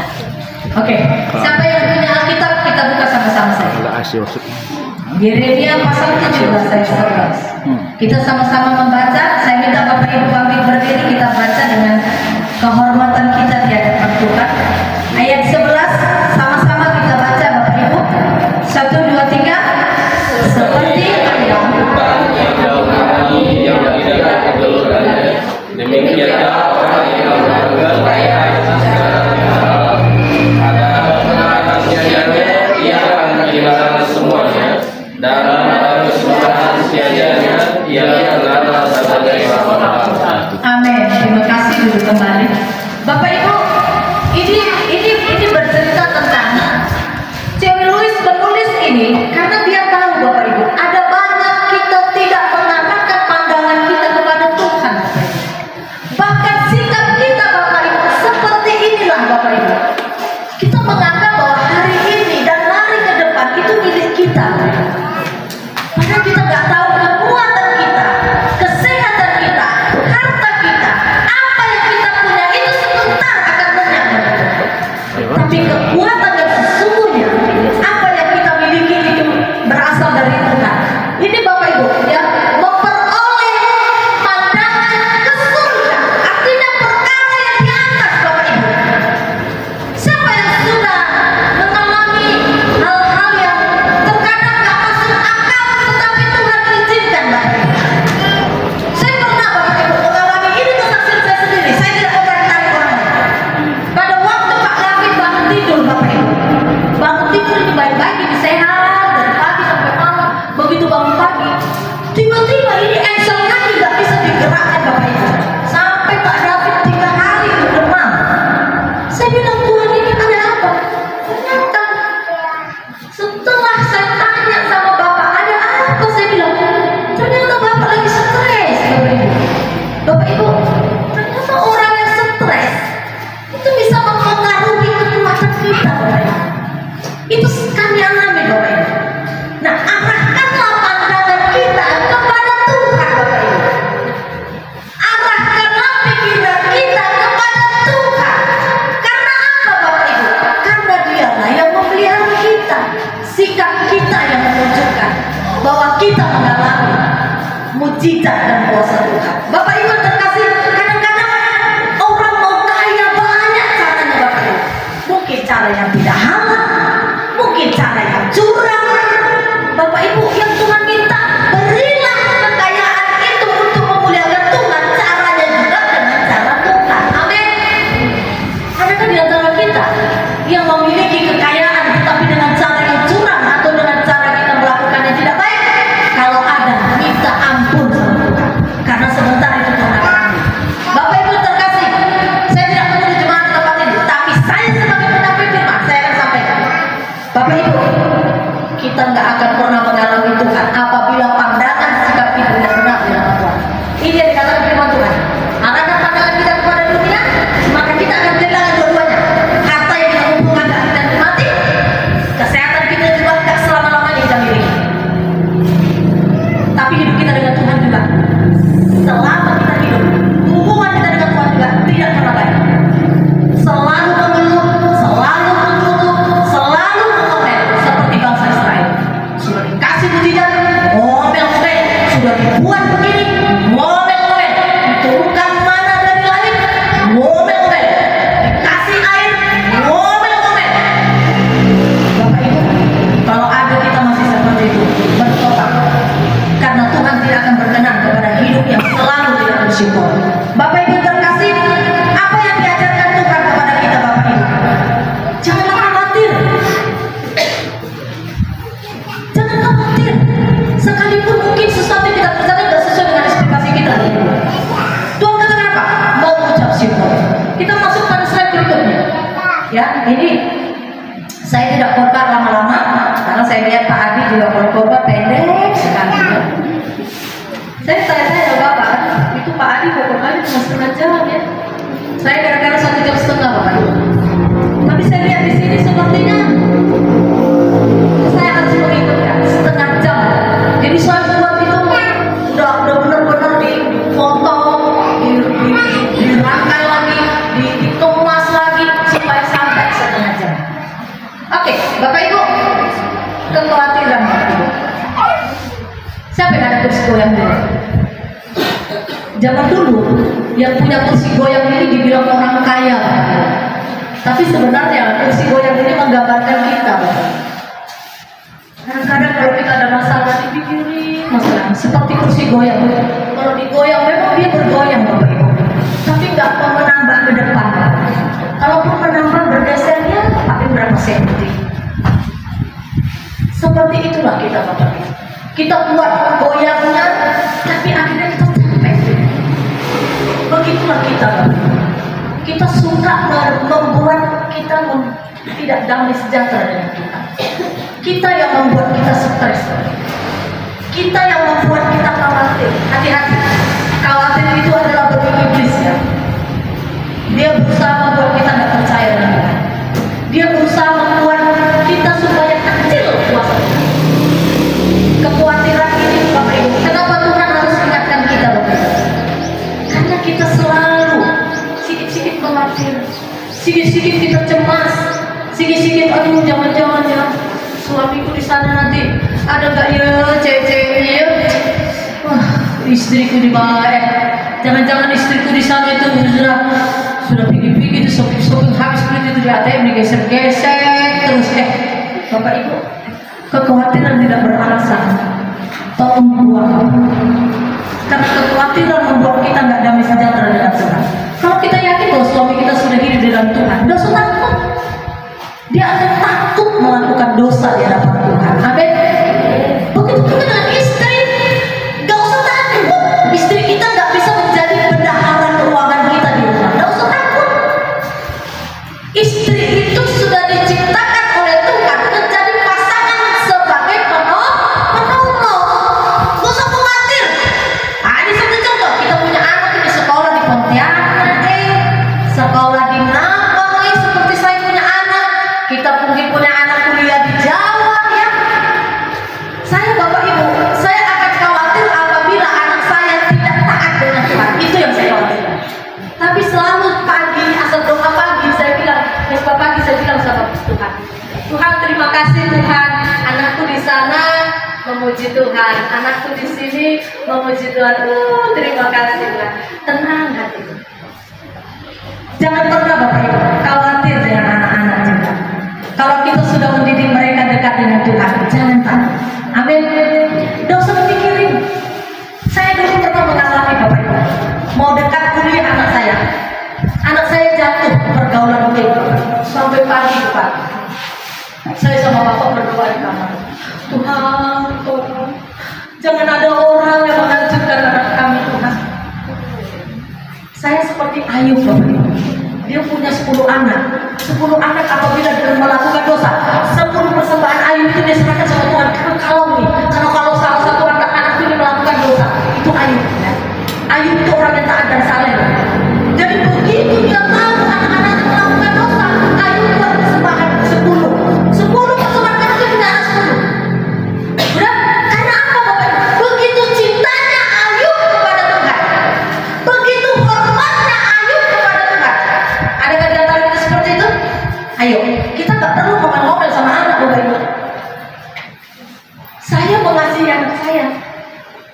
Oke. Siapa yang punya Alkitab, kita buka sama-sama saja. Agak asli maksudnya. Yeremia pasal 17 ayat 11. Kita sama-sama membaca. Saya minta Bapak Ibu bangkit berdiri, kita baca dengan kehormatan kita. Ya, ini saya tidak khotbah lama-lama karena saya lihat Pak Adi juga kalau khotbah pendek sekali. Ya. Saya tanya Bapak, itu Pak Adi khotbahnya cuma setengah jam ya. Saya kadang-kadang 1 jam setengah Bapak. Tapi saya lihat di sini sepertinya saya harus mengikutkan setengah jam. Jadi saya buat itu udah benar-benar dipotong, dirangkai lagi, dikemas lagi supaya sampai setengah jam. Oke, Bapak Ibu, kekhawatiran Bapak Ibu. Siapa yang ada kursi goyang dulu? Zaman dulu yang punya kursi goyang ini dibilang orang kaya, tapi sebenarnya kursi goyang ini menggambarkan kita. Kadang-kadang kalau kita ada masalah dipikirin masalah seperti kursi goyang. Kalau digoyang memang dia bergoyang Bapak Ibu, tapi nggak mau menambah ke depan. Kalaupun menambah bergesernya pakai berapa senti. Seperti itulah kita Bapak Ibu. Kita buat goyangnya, tapi akhirnya kita capek. Begitulah kita Bapak Ibu. Kita suka membuat kita tidak damai sejahtera dengan kita. Kita yang membuat kita stres. Kita yang membuat kita khawatir. Hati-hati. Khawatir itu adalah bentuk iblis ya. Dia berusaha membuat kita tidak percaya dengan Tuhan. Dia berusaha membuat kita supaya kecil kuasa. Kekhawatiran ini Bapak Ibu. Kenapa Tuhan harus ingatkan kita Bapak Ibu? Karena kita selalu sikit-sikit khawatir, sikit-sikit kita cemas, sikit-sikit aduh jangan-jangan ya suamiku di sana nanti ada nggak ya cewek-ceweknya ya, wah istriku di bawah, jangan-jangan istriku di sana itu sudah pergi-pergi itu shopping habis duit itu di ATM digeser-geser terus Bapak Ibu, kekhawatiran tidak beralasan, tolong buang. Karena kekhawatiran membuat kita nggak damai sejahtera dengan Tuhan. Kalau kita yakin bahwa suami kita sudah hidup di dalam Tuhan, tidak usah takut. Dia akan takut melakukan dosa di hadapan Tuhan. Amin. Begitu juga dengan istri, nggak usah takut. Istri kita nggak bisa menjadi bendahara keuangan kita di rumah. Nggak usah takut. Istri itu sudah diciptakan oleh Tuhan menjadi pasangan sebagai penolong. Nggak usah khawatir. Ini satu contoh. Kita punya anak ini sekolah di Pontianak, sekolah di Nampang, seperti saya punya anak. Kita mungkin punya anak kuliah di Jawa ya. Saya Bapak Ibu, saya akan khawatir apabila anak saya tidak taat dengan Tuhan. Itu yang saya khawatirkan. Tapi selalu pagi, asal doa pagi saya bilang, besok pagi saya bilang sama Tuhan, Tuhan terima kasih Tuhan, anakku di sana memuji Tuhan, anakku di sini memuji Tuhan. Terima kasih Tuhan. Tenang hatiku. Jangan pernah Bapak Ibu khawatir dengan anak-anak juga. Kalau kita sudah mendidik mereka dekat dengan Tuhan, jangan takut. Amin. Tidak usah mikirin. Saya dulu pernah mengalami Bapak Ibu, mau dekat kuliah anak saya jatuh pergaulan itu sampai pagi Pak. Saya sama Bapak berdoa di kamar. Tuhan, jangan ada orang yang menghancurkan anak kami Tuhan. Saya seperti Ayub Bapak Ibu. Dia punya 10 anak. 10 anak apabila dia melakukan dosa, 10 persembahan Ayub itu dia serahkan sama Tuhan. Kalau salah satu anak ini melakukan dosa, itu Ayub. Ya. Ayub itu orang yang taat dan saleh. Jadi begitu dia tahu anak-anak melakukan dosa, Ayub buat persembahan 10 persembahan karena dia punya anak 10. Udah, karena apa Bapak? Begitu cintanya Ayub kepada Tuhan, begitu hormatnya Ayub kepada Tuhan. Adakah di antara kita seperti itu? Ayo, kita nggak perlu ngomel-ngomel sama anak Bapak Ibu. Saya mengasihi anak saya,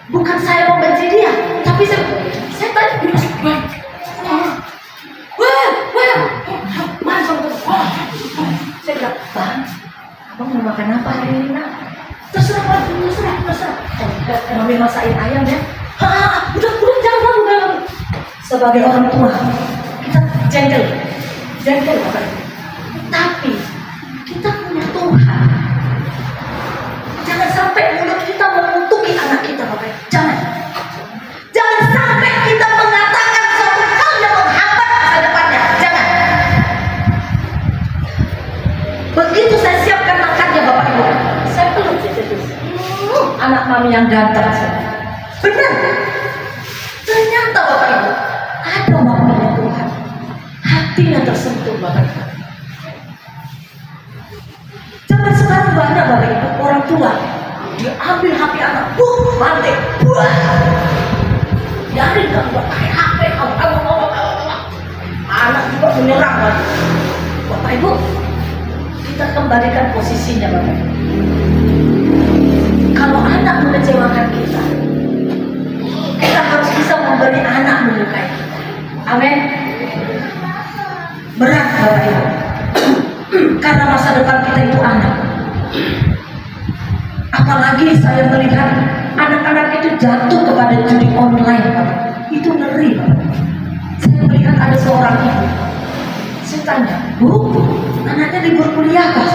bukan saya membenci dia, tapi saya tadi saya bilang, Bang, abang mau makan apa hari ini nak? Terserah. Kami masakin ayam ya. Udah jangan. Sebagai orang tua, kita jengkel Bapak Ibu. Tapi kita punya Tuhan. Jangan sampai mulut kita mengutuki anak kita Bapak Ibu. Jangan sampai kita mengatakan suatu hal yang menghambat masa depannya. Jangan. mami yang ganteng. Benar. Ternyata Bapak Ibu ada waktunya Tuhan. Hatinya tersentuh Bapak Ibu. Zaman sekarang banyak Bapak Ibu orang tua diambil HP anak, banting, biarin kamu pakai HP, anak juga menyerang lagi. Bapak Ibu, kita kembalikan posisinya Bapak Ibu. Kalau anak mengecewakan kita, kita harus bisa memberi anak menyukai kita. Amin. Berat Bapak Ibu, karena masa depan kita itu anak. Apalagi saya melihat anak-anak itu jatuh kepada judi online Bapak. Itu ngeri Bapak. Saya melihat ada seorang ibu. Saya tanya, Bu, anaknya libur kuliah kah?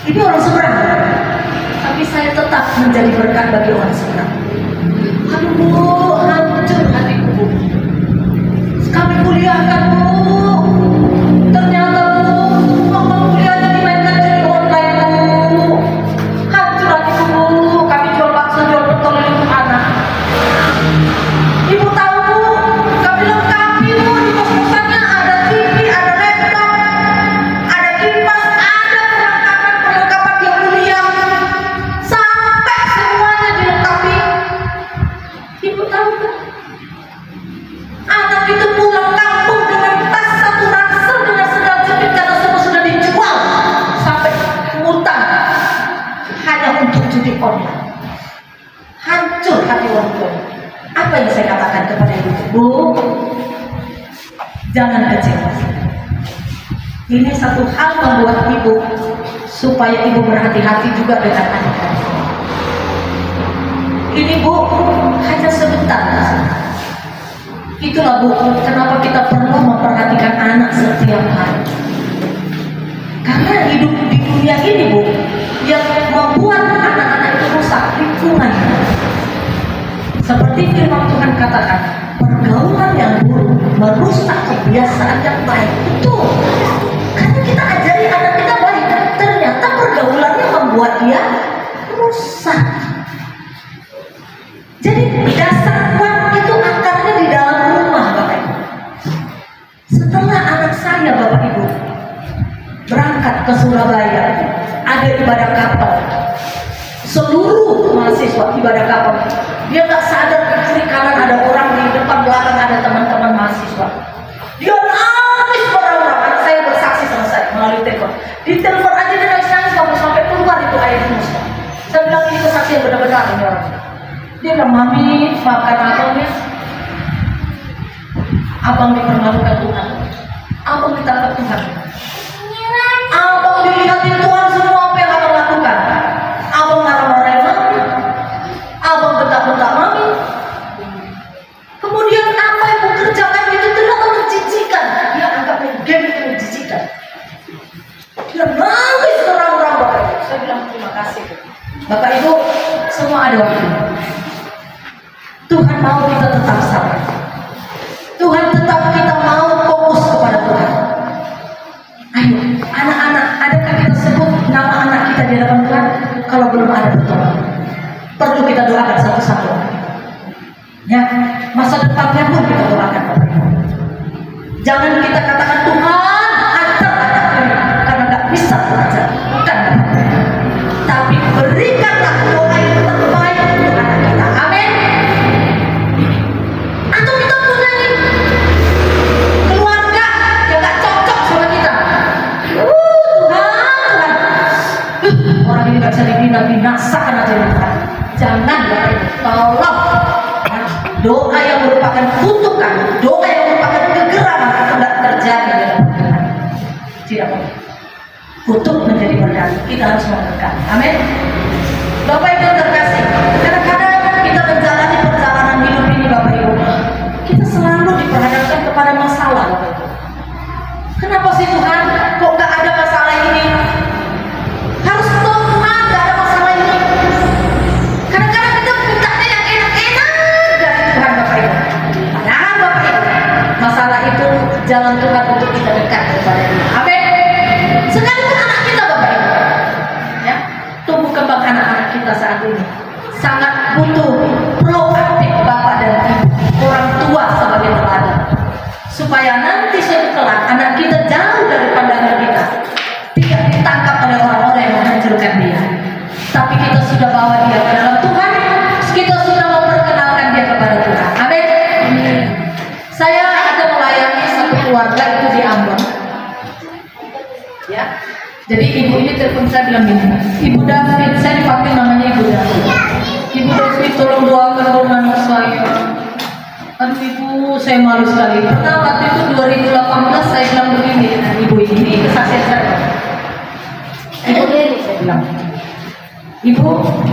Ini orang seberang. Tapi saya tetap menjadi berkat bagi orang seberang. Aduh Bu, hancur hatiku Bu. Kami kuliah kan Bu. Ternyata Bu, mama kuliahnya dimainkan judi online Bu. Hancur hatiku Bu. Kami jual bakso, jual pentol untuk anak. Ibu tahu Bu, kami lengkapi Bu. Di kos-kosannya ada TV, ada laptop, ada kipas, ada perlengkapan yang mulia. Sampai semuanya dilengkapi. Ibu tahu kan? Anak itu pulang kampung dengan tas satu ransel dengan sendal jepit karena semua sudah dijual sampai ngutang hanya untuk judi online. Hancur hati orang tua. Apa yang saya katakan kepada ibu? Bu, jangan kecewa. Ini satu hal membuat ibu supaya ibu berhati-hati juga dengan anak-anak. Ini Bu, hanya sebentar. Itulah Bu, kenapa kita perlu memperhatikan anak setiap hari. Karena hidup di dunia ini Bu, yang membuat anak-anak itu rusak lingkungan. Seperti firman Tuhan katakan, pergaulan yang buruk merusak kebiasaan yang baik. Betul. Karena kita ajari anak kita baik, ternyata pergaulannya membuat dia rusak. Jadi dasar kuat itu akarnya di dalam rumah Bapak Ibu. Setelah anak saya Bapak Ibu berangkat ke Surabaya, ada ibadah kapal. Seluruh mahasiswa ibadah kapal. Dia nggak sadar di kiri kanan ada orang, di depan belakang ada teman-teman mahasiswa. Dia nangis berang-berang. Anak saya bersaksi sama saya melalui telepon. Di telepon aja dia nangis-nangis sampai keluar itu air musnah. Saya bilang ini kesaksian benar-benar ini orang. Dia bilang, Mami, maafkan abangnya. Abang dipermalukan Tuhan. Abang ditangkap Tuhan. Abang dilihatin Tuhan semua apa yang abang lakukan. Abang marah-marahin Mami. Abang bentak-bentak Mami. Kemudian apa yang mau kerjakan itu ternyata menjijikan. Dia anggap game itu menjijikan. Dia nangis terang-terang Bapak Ibu. Saya bilang terima kasih Bapak Ibu, semua ada waktu. Tuhan mau kita tetap sabar. Tuhan tetap kita mau fokus kepada Tuhan. Ayo, anak-anak, adakah kita sebut nama anak kita di hadapan Tuhan? Kalau belum ada betul, perlu kita doakan satu-satu. Ya, masa depannya pun kita doakan. Jangan kita katakan Tuhan antar anak kami karena nggak bisa belajar, bukan. Tapi berikanlah doa yang terbaik untuk anak kita. Amin. Atau kita punya keluarga yang gak cocok sama kita. Tuhan, orang ini gak bisa dibina-binasakan aja Tuhan. Jangan ya, tolong. Doa yang merupakan kutukan, doa yang merupakan kegeraman itu gak terjadi dalam Tuhan. Tidak boleh. Kutuk menjadi berkat. Kita harus memberkati. Amin. Bapak Ibu terkasih, kadang-kadang kita menjalani perjalanan hidup ini Bapak Ibu, kita selalu diperhadapkan kepada masalah Bapak Ibu. Kenapa sih Tuhan kok gak ada masalah ini? Harus Tuhan gak ada masalah ini. Kadang-kadang kita mintanya yang enak-enak dari Tuhan Bapak Ibu. Padahal Bapak Ibu, masalah itu jalan Tuhan untuk kita dekat kepada Dia. Amin. Sekalipun anak kita Bapak Ibu, ya, tumbuh kembang anak-anak kita saat ini Jadi ibu ini telepon saya bilang gini, Ibu David, saya dipanggil namanya Ibu David. Ibu David, tolong doakan dong anak saya. Aduh ibu, saya malu sekali. Karena waktu itu 2018 saya bilang begini dengan ibu ini, kesaksian saya. Ibu ini saya bilang, Ibu,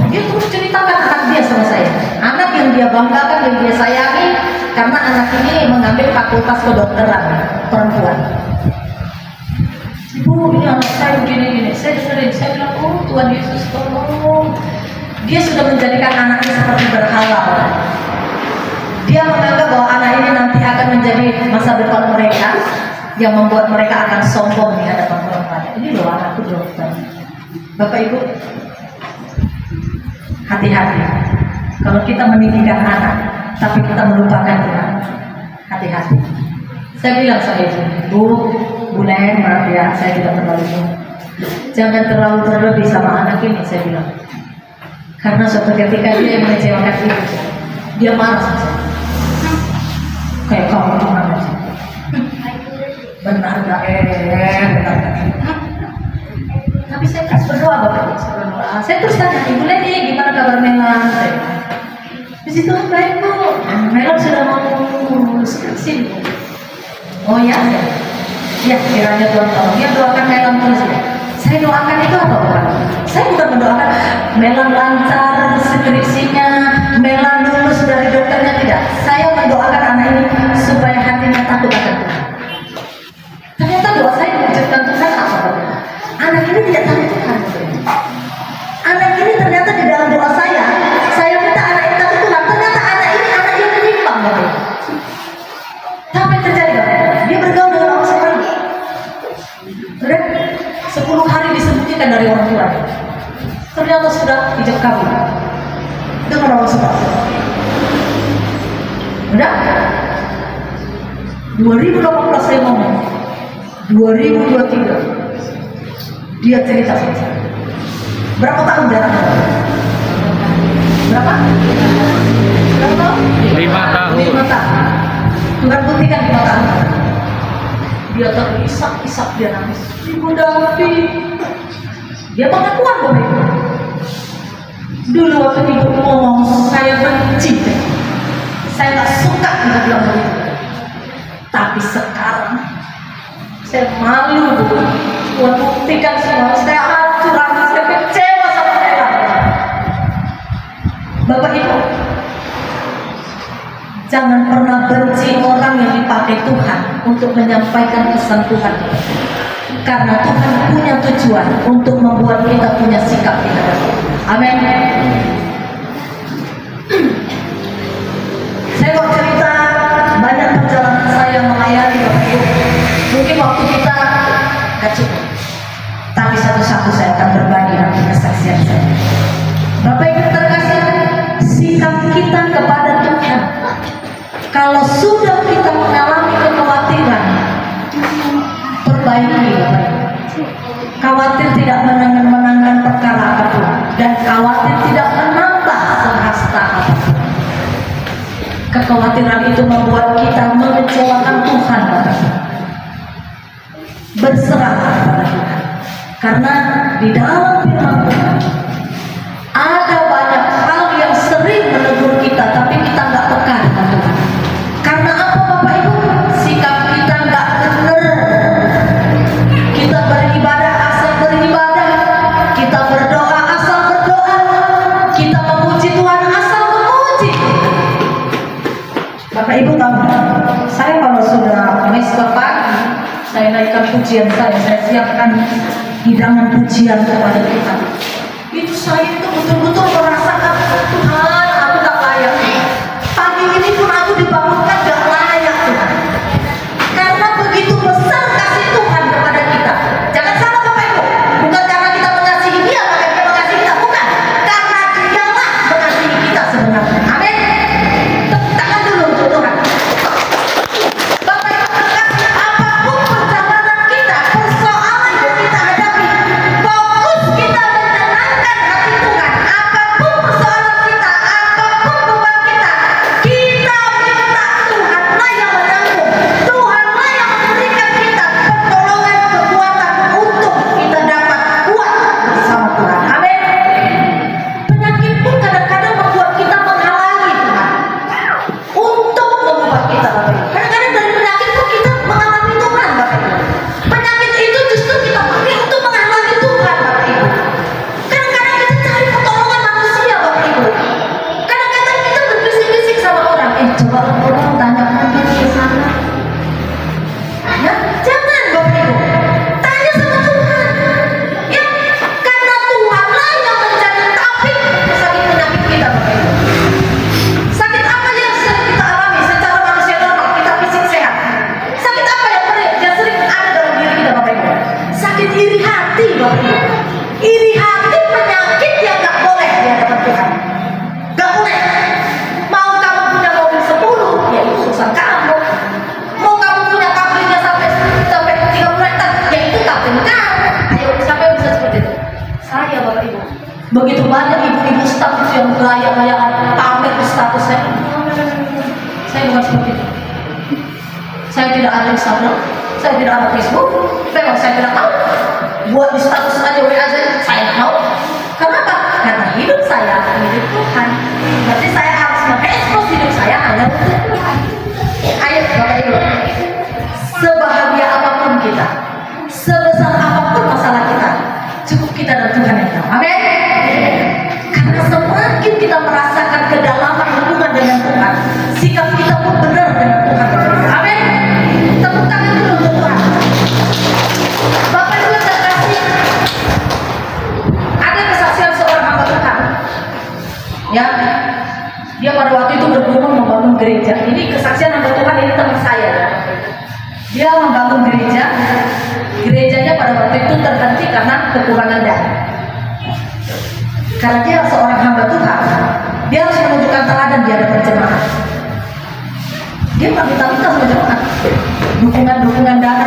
dia terus ceritakan anak dia sama saya. Anak yang dia banggakan, yang dia sayangi, karena anak ini mengambil fakultas kedokteran perempuan. Ibu, ini anak saya begini-gini. Saya sering, saya bilang, oh Tuhan Yesus tolong. Dia sudah menjadikan anaknya seperti berhala. Dia menganggap bahwa anak ini nanti akan menjadi masa depan mereka, yang membuat mereka akan sombong di hadapan orang lain. Ini loh anakku dokter. Bapak Ibu, hati-hati. Kalau kita meninggikan anak, tapi kita melupakan Tuhan, hati-hati. Saya bilang sama ibu, Bu Nen, maaf ya, saya tidak terlalu. Jangan terlalu berlebih sama anak ini, saya bilang. Karena suatu ketika dia yang mengecewakan ibu, dia marah sama saya. Kayak kamu gimana sih? Benar gak? Benar gak? Tapi saya terus berdoa Bapak Ibu, saya terus tanya, Ibu Leni gimana kabar Melan? Di situ baik Bu, Melan sudah mau skripsi. Oh ya, ya kiranya Tuhan tolong. Dia doakan Melan terus ya. Saya doakan itu apa Bapak? Saya bukan mendoakan Melan lancar skripsinya, Melan lulus dari dokternya, tidak. Saya mendoakan anak ini supaya hatinya takut akan Tuhan. Ternyata doa saya diwujudkan Tuhan apa Bapak? Anak ini tidak takut Tuhan. Anak ini ternyata di dalam doa saya minta anak ini takut Tuhan. Ternyata anak ini anak yang menyimpang Bapak. Apa yang terjadi Bapak? Dia bergaul dengan orang sekarang. Sudah 10 hari disembunyikan dari orang tua. Ternyata sudah ijab kabul dengan orang sekarang. Udah 2018 saya ngomong, 2023 dia cerita sama saya. Berapa tahun jarak? Berapa? Berapa tahun? 5 tahun. 5 tahun. Tuhan buktikan 5 tahun. Dia terisak-isak, dia nangis. Ibu David, dia pengakuan Bapak Ibu. Dulu waktu ibu ngomong, saya benci, saya nggak suka dia bilang begitu. Tapi sekarang saya malu Bu. Tuhan buktikan semua. Saya hancur, saya kecewa sama saya. Bapak Ibu, jangan pernah benci orang yang dipakai Tuhan untuk menyampaikan pesan Tuhan. Karena Tuhan punya tujuan untuk membuat kita punya sikap di hadapan. Amin. Saya mau cerita banyak perjalanan saya melayani Bapak Ibu. Mungkin waktu kita gak cukup, tapi satu-satu saya akan berbagi nanti kesaksian saya. Bapak Ibu terkasih, sikap kita kepada Tuhan, kalau sudah kita mengalami kekhawatiran, perbaiki Bapak Ibu. Khawatir tidak menangkan perkara apapun, dan khawatir tidak menambah sehasta apapun. Kekhawatiran itu membuat kita mengecewakan Tuhan Bapak Ibu. Berserah kepada Tuhan, karena di dalam firman Tuhan ada banyak hal yang sering menegur kita, tapi kita nggak peka dengan Tuhan. Karena apa Bapak Ibu? Sikap kita nggak benar. Kita beribadah asal beribadah, kita berdoa asal berdoa, kita memuji Tuhan asal memuji. Bapak Ibu tahu, saya kalau sudah mesbah pagi, saya naikkan pujian saya siapkan hidangan pujian kepada Tuhan. Itu saya itu betul-betul merasakan Tuhan, aku tak layak. Pagi ini pun aku dibangunkan gak layak Tuhan. Karena begitu besar kasih Tuhan kepada kita. Jangan salah Bapak Ibu, bukan karena kita mengasihi Dia maka Dia mengasihi kita, bukan. Karena Dialah mengasihi kita sebenarnya. Amin. Tepuk tangan dulu untuk Tuhan. Bapak Ibu terkasih, apapun perjalanan kita, persoalan yang kita hadapi, fokus kita menyenangkan hati Tuhan. Apapun Bapak Ibu. Iri hati penyakit yang gak boleh di hadapan Tuhan. Gak boleh. Mau kamu punya mobil 10, ya itu urusan kamu. Mau kamu punya kaplingnya sampai 30 hektar, ya itu kapling kamu. Ayo, siapa yang bisa seperti itu? Saya, Bapak Ibu. Begitu banyak ibu-ibu status yang gaya-gayaan pamer di status saya. Saya bukan seperti itu. Saya tidak ada Instagram, saya tidak ada Facebook, memang saya tidak tahu. Buat di status aja WA aja, saya tidak mau. Kenapa? Karena hidup saya milik Tuhan. Berarti saya harus mengekspos hidup saya hanya untuk Tuhan. Ayo Bapak Ibu, sebahagia apapun kita, sebesar apapun masalah kita, cukup kita dan Tuhan yang tahu. Amin. Karena semakin kita merasakan kedalaman hubungan dengan Tuhan, sikap kita pun benar dengan Tuhan. Amin. Tepuk tangan dulu untuk Tuhan. Bapak Ibu yang terkasih, ada kesaksian seorang hamba Tuhan. Ya, dia pada waktu itu bergumul membangun gereja. Ini kesaksian hamba Tuhan, ini teman saya. Ya. Dia membangun gereja. Gerejanya pada waktu itu terhenti karena kekurangan dana. Karena dia seorang hamba Tuhan, dia harus menunjukkan teladan di hadapan jemaat. Dia nggak minta-minta sama jemaat, dukungan dana.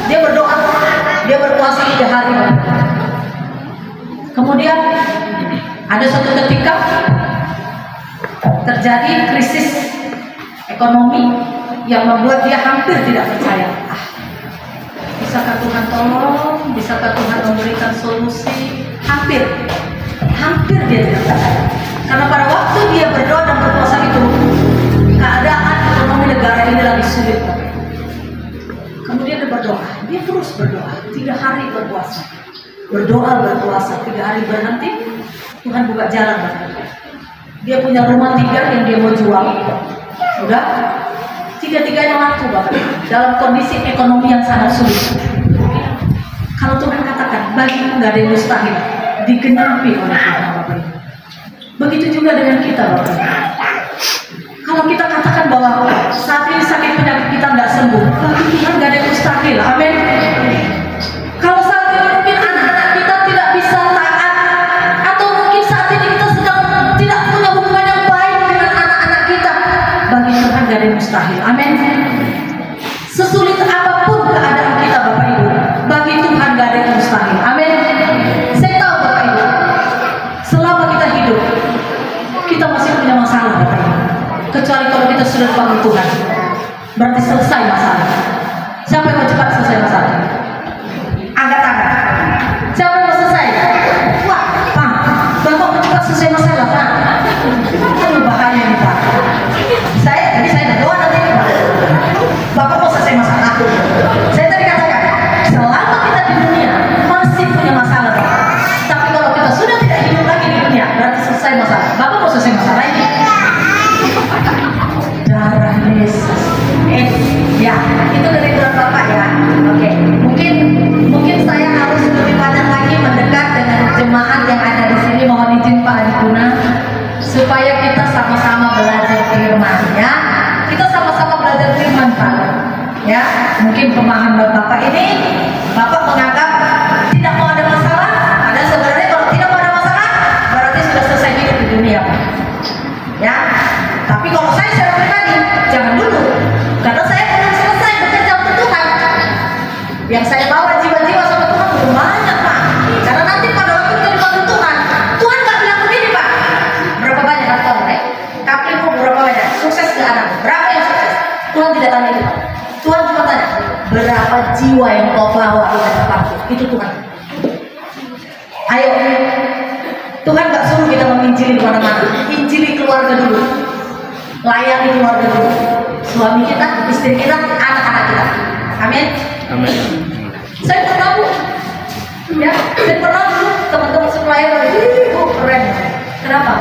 Dia berdoa, dia berpuasa 3 hari. Kemudian ada suatu ketika terjadi krisis ekonomi yang membuat dia hampir tidak percaya. Bisakah Tuhan tolong? Bisakah Tuhan memberikan solusi? Hampir dia tidak percaya. Karena pada waktu dia berdoa dan berpuasa itu, keadaan ekonomi negara ini lagi sulit. Kemudian dia berdoa, dia terus berdoa, 3 hari berpuasa, berpuasa, 3 hari berhenti, Tuhan buka jalan. Dia punya rumah 3 yang dia mau jual, udah 3-tiganya laku Bapak, dalam kondisi ekonomi yang sangat sulit. Kalau Tuhan katakan, bagimu nggak ada yang mustahil, digenapi oleh Tuhan Bapak Ibu. Begitu juga dengan kita Bapak Ibu. Kalau kita katakan bahwa saat ini sakit penyakit kita nggak sembuh, bagi Tuhan nggak ada yang mustahil. Amin. Kalau saat ini mungkin anak-anak kita tidak bisa taat, atau mungkin saat ini kita sedang tidak punya hubungan yang baik dengan anak-anak kita, bagi Tuhan nggak ada yang mustahil. Amin. Sesulit apapun keadaan kita Bapak Ibu, bagi Tuhan nggak ada yang mustahil. Amin. Saya tahu Bapak Ibu, selama kita hidup, kita masih punya masalah Bapak Ibu. Kecuali kalau kita sudah dipanggil Tuhan, berarti selesai masalah. Siapa yang mau cepat selesai masalah? Angkat tangan. Siapa yang mau selesai? Wah, Pak, Bapak mau cepat selesai masalah, Pak. Aduh, bahaya nih Pak. Saya berdoa nanti Pak. Bapak mau selesai masalah. Saya tadi katakan, selama kita di dunia masih punya masalah Pak. Tapi kalau kita sudah tidak hidup lagi di dunia, berarti selesai masalah. Bapak mau selesai masalah ini? Darah Yesus. Ya, itu dari berat Bapak ya. Oke, mungkin saya harus lebih banyak lagi mendekat dengan jemaat yang ada di sini. Mohon izin Pak Adipuna, supaya kita sama-sama belajar firman ya. Kita sama-sama belajar firman Pak. Ya, mungkin pemahaman Bapak ini, Bapak menganggap tidak mau ada masalah. Ada sebenarnya kalau tidak mau ada masalah, berarti sudah selesai hidup di dunia Pak. Ya, tapi kalau saya secara pribadi, jangan dulu, karena saya belum selesai bekerja untuk Tuhan. Yang saya bawa jiwa-jiwa sama Tuhan belum banyak Pak. Karena nanti pada waktu kita dipanggil Tuhan, Tuhan nggak bilang begini Pak, berapa banyak harta kaplingmu berapa banyak, sukses ke anak, berapa yang sukses? Tuhan tidak tanya itu Pak. Tuhan cuma tanya, berapa jiwa yang kau bawa di tempatku? Itu Tuhan. Ayo, Tuhan nggak suruh kita menginjili di mana-mana. Injili keluarga dulu, layani keluarga dulu, suami kita, istri kita, anak-anak kita. Amin. Amin. Saya pernah Bu, ya, saya pernah dulu teman-teman supplier, keren. Kenapa?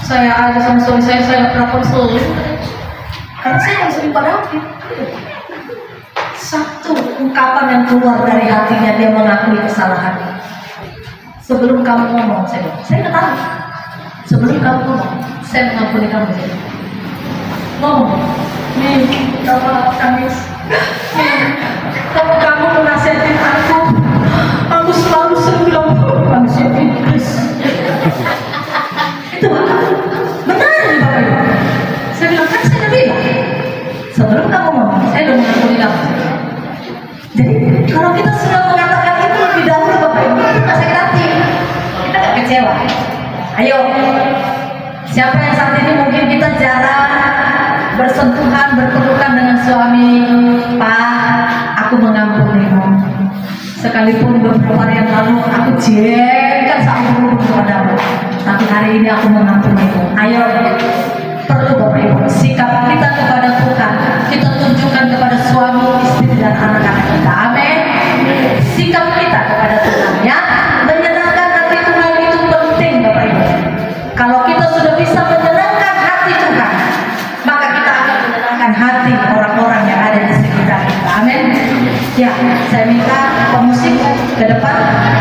Saya ada sama suami saya nggak pernah konseling, karena saya nggak sering pada hati. Satu ungkapan yang keluar dari hatinya, dia mengakui kesalahannya. Sebelum kamu ngomong, saya nggak tahu. Sebelum kamu ngomong, saya mengampuni kamu. Ngomong, nih, Bapak Kamis, kalau kamu menasihatin aku, Kalau kita sudah mengatakan itu lebih dahulu Bapak Ibu, itu nggak sakit hati, kita nggak kecewa. Ayo, siapa yang saat ini mungkin kita jarang bersentuhan, berpelukan dengan suami, Pak, aku mengampunimu. Sekalipun beberapa hari yang lalu aku jengkel sama guru kepadamu, tapi hari ini aku mengampunimu. Ayo, perlu Bapak Ibu, sikap kita kepada Tuhan kita tunjukkan kepada suami, istri dan anak-anak kita. Amin. Sikap kita kepada Tuhan, ya, menyenangkan hati Tuhan itu penting Bapak Ibu. Kalau kita sudah bisa menyenangkan hati Tuhan, maka kita akan menyenangkan hati orang-orang yang ada di sekitar kita. Amin. Ya, saya minta pemusik ke depan.